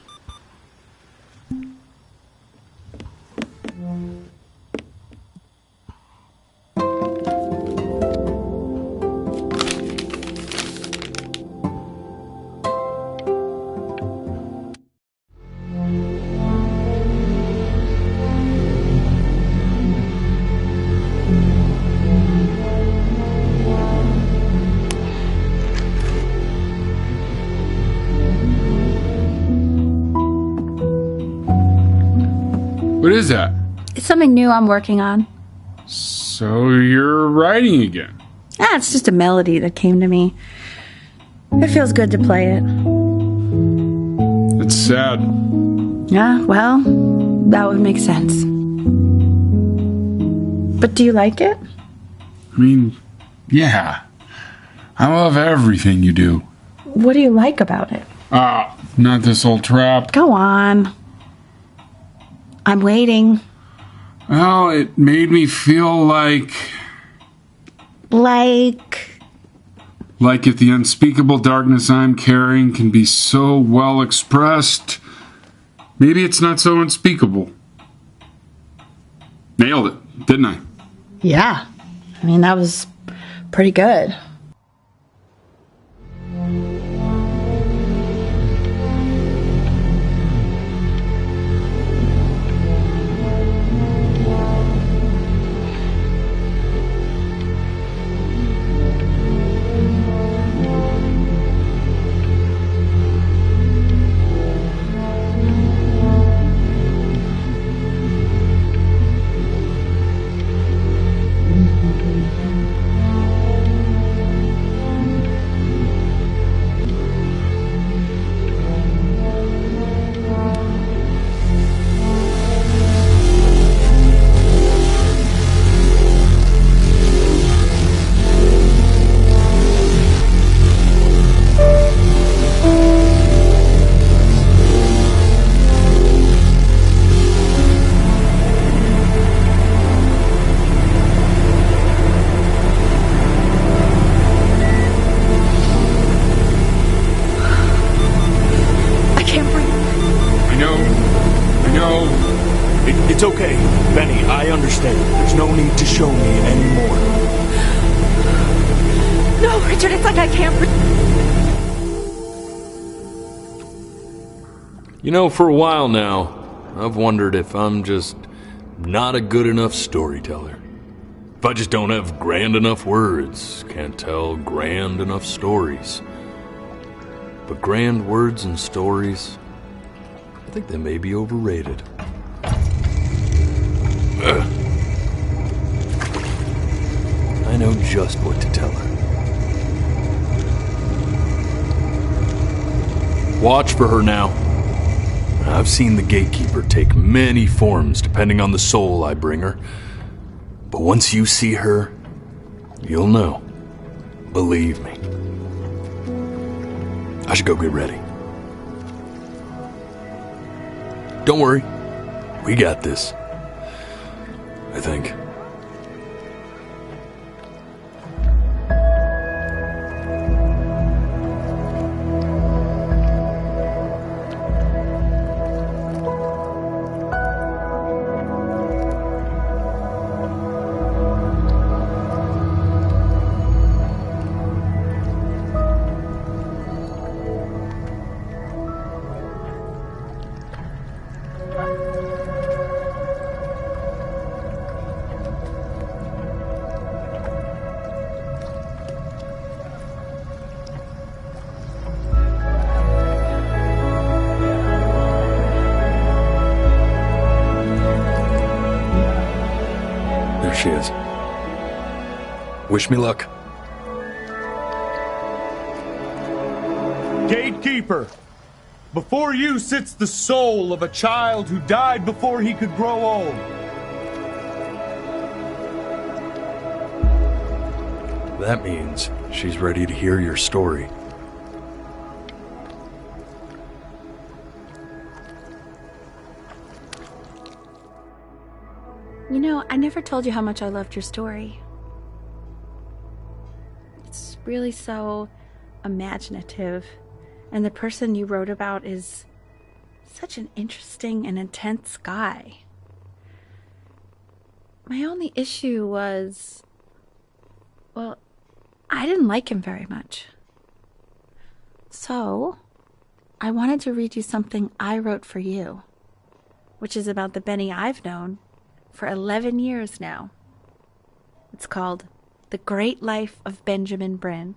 What is that? It's something new I'm working on. So you're writing again? It's just a melody that came to me. It feels good to play it. It's sad. Yeah, well, that would make sense. But do you like it? I mean, yeah. I love everything you do. What do you like about it? Not this old trap. Go on. I'm waiting. Well, it made me feel like if the unspeakable darkness I'm carrying can be so well expressed, maybe it's not so unspeakable. Nailed it, didn't I? Yeah. I mean, that was pretty good. It's okay, Benny, I understand. There's no need to show me anymore. No, Richard, it's like I can't breathe. You know, for a while now, I've wondered if I'm just not a good enough storyteller. If I just don't have grand enough words, can't tell grand enough stories. But grand words and stories, I think they may be overrated. I know just what to tell her. Watch for her now. I've seen the gatekeeper take many forms depending on the soul I bring her. But once you see her, you'll know. Believe me. I should go get ready. Don't worry. We got this. I think. She is. Wish me luck. Gatekeeper, before you sits the soul of a child who died before he could grow old. That means she's ready to hear your story. You know, I never told you how much I loved your story. It's really so imaginative, and the person you wrote about is such an interesting and intense guy. My only issue was, well, I didn't like him very much. So, I wanted to read you something I wrote for you, which is about the Benny I've known for 11 years now. It's called The Great Life of Benjamin Brin.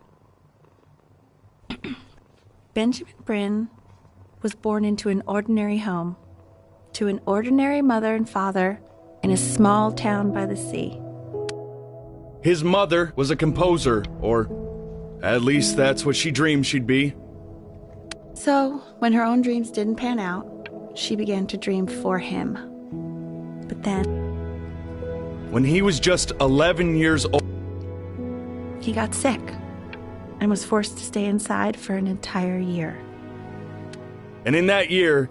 Benjamin Brin was born into an ordinary home, to an ordinary mother and father in a small town by the sea. His mother was a composer, or at least that's what she dreamed she'd be. So, when her own dreams didn't pan out, she began to dream for him. But then, When he was just 11 years old, he got sick and was forced to stay inside for an entire year. and in that year,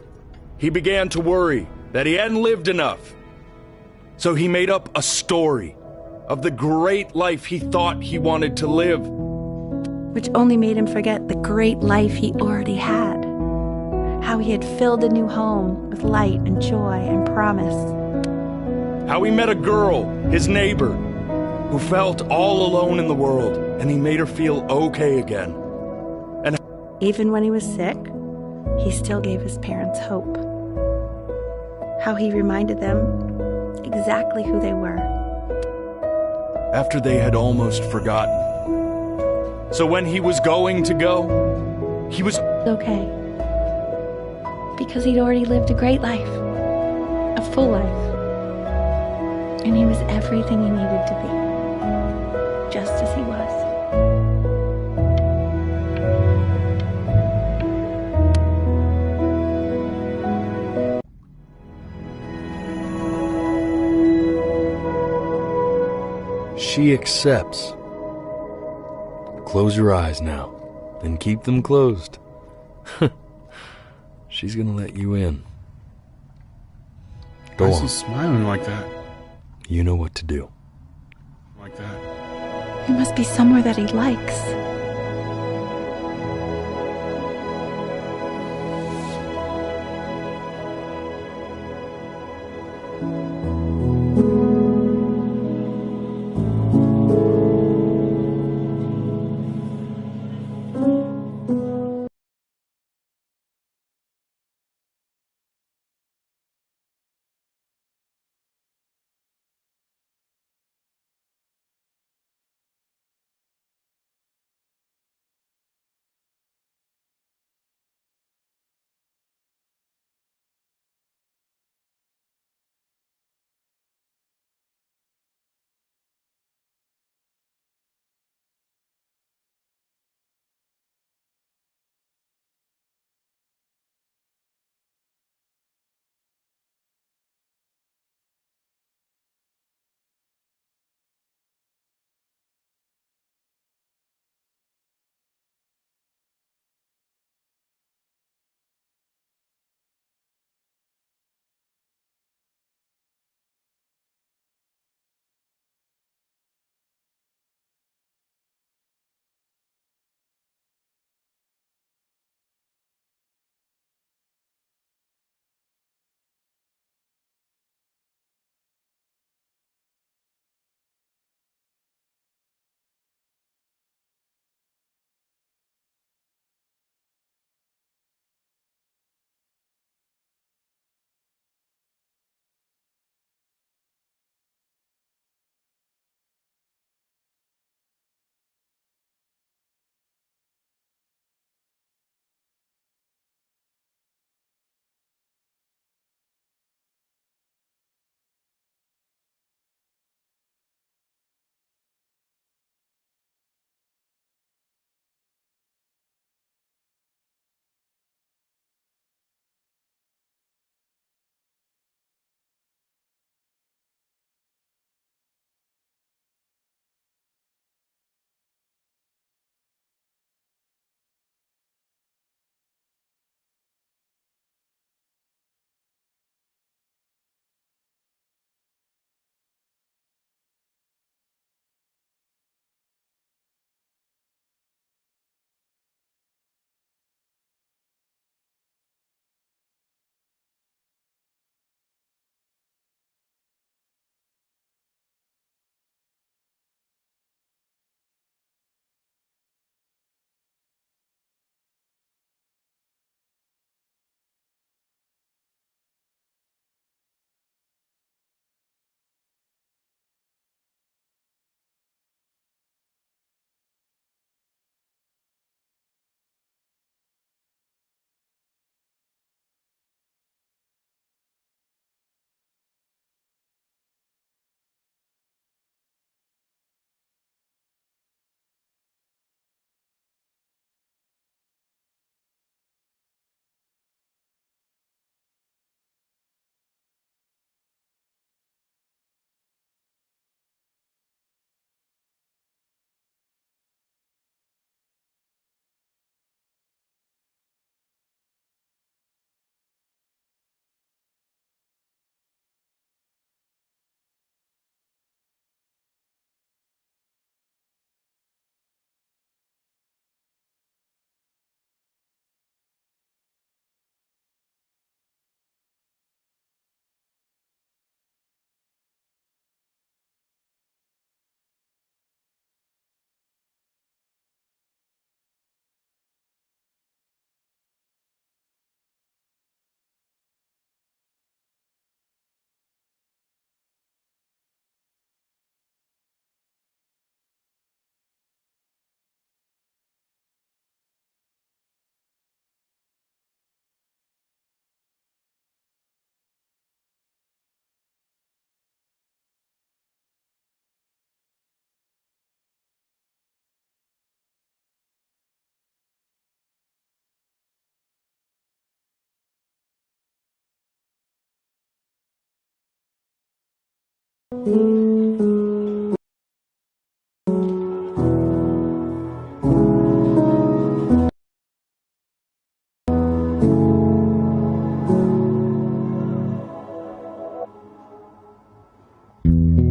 he began to worry that he hadn't lived enough. So he made up a story of the great life he thought he wanted to live. Which only made him forget the great life he already had. How he had filled a new home with light and joy and promise. How he met a girl, his neighbor, who felt all alone in the world, and he made her feel okay again. And even when he was sick, he still gave his parents hope. How he reminded them exactly who they were. after they had almost forgotten. So when he was going to go, he was okay. Because he'd already lived a great life. A full life. And he was everything he needed to be. Just as he was. She accepts. Close your eyes now, and keep them closed. She's gonna let you in. Go Why is on. he smiling like that? You know what to do. Like that? It must be somewhere that he likes.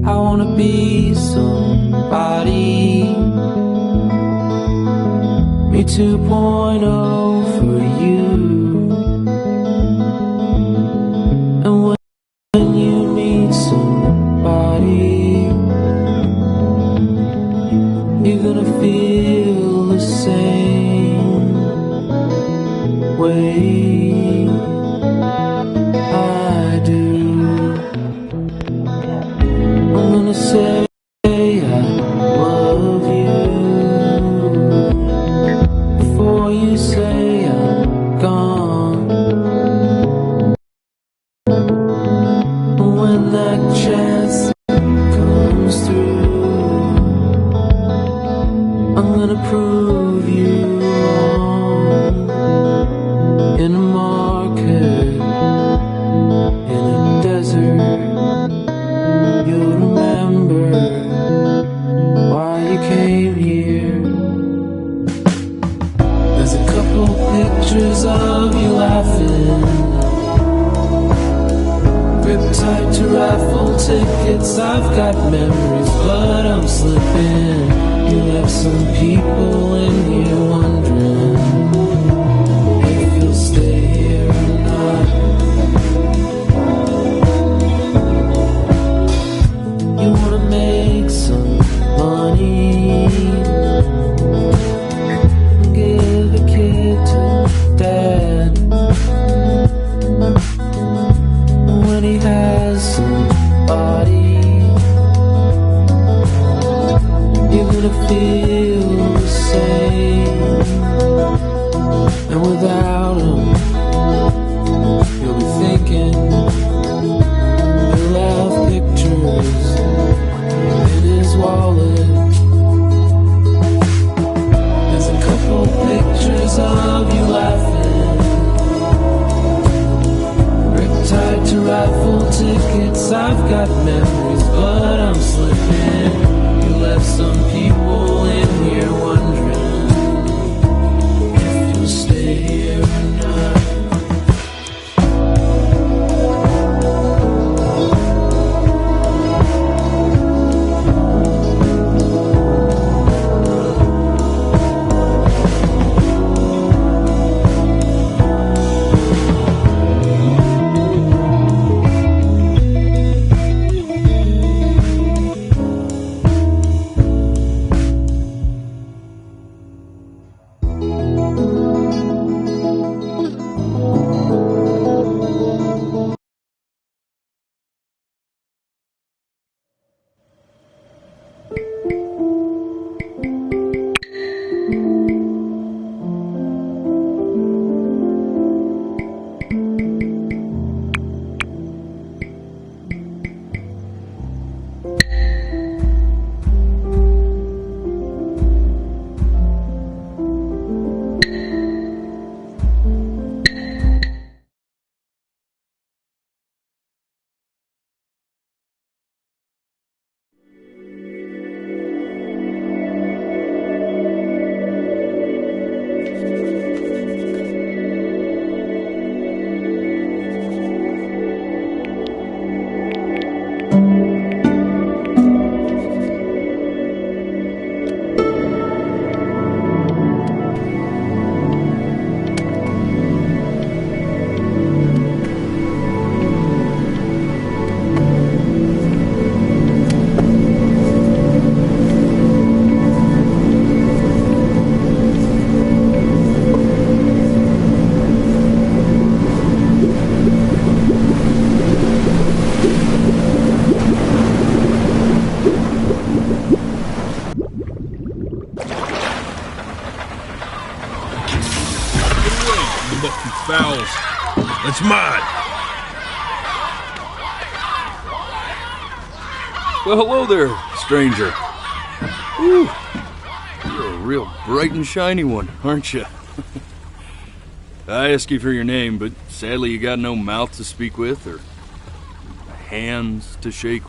I wanna be somebody. Me 2.0 for you. And when you meet somebody, you're gonna feel the same way I do. I'm gonna say I love you before you say I'm gone. When that chance comes through, I'm gonna prove you wrong. In a market, in a desert, you'll remember why you came here. There's a couple pictures of you laughing, gripped tight to raffle tickets. I've got memories, but I'm slipping. You left some people in here wondering if you'll stay here or not. You wanna make some money, give a kid to dad. When he has somebody, you're gonna feel the same. And without him, you'll be thinking he'll have pictures in his wallet. There's a couple pictures of you laughing, ripped tight to raffle tickets. I've got memories, but I'm slipping. You left some people in here wondering if you'll stay here or not. Fouls. That's mine. Well, hello there, stranger. Whew. You're a real bright and shiny one, aren't you? I asked you for your name, but sadly you got no mouth to speak with or hands to shake.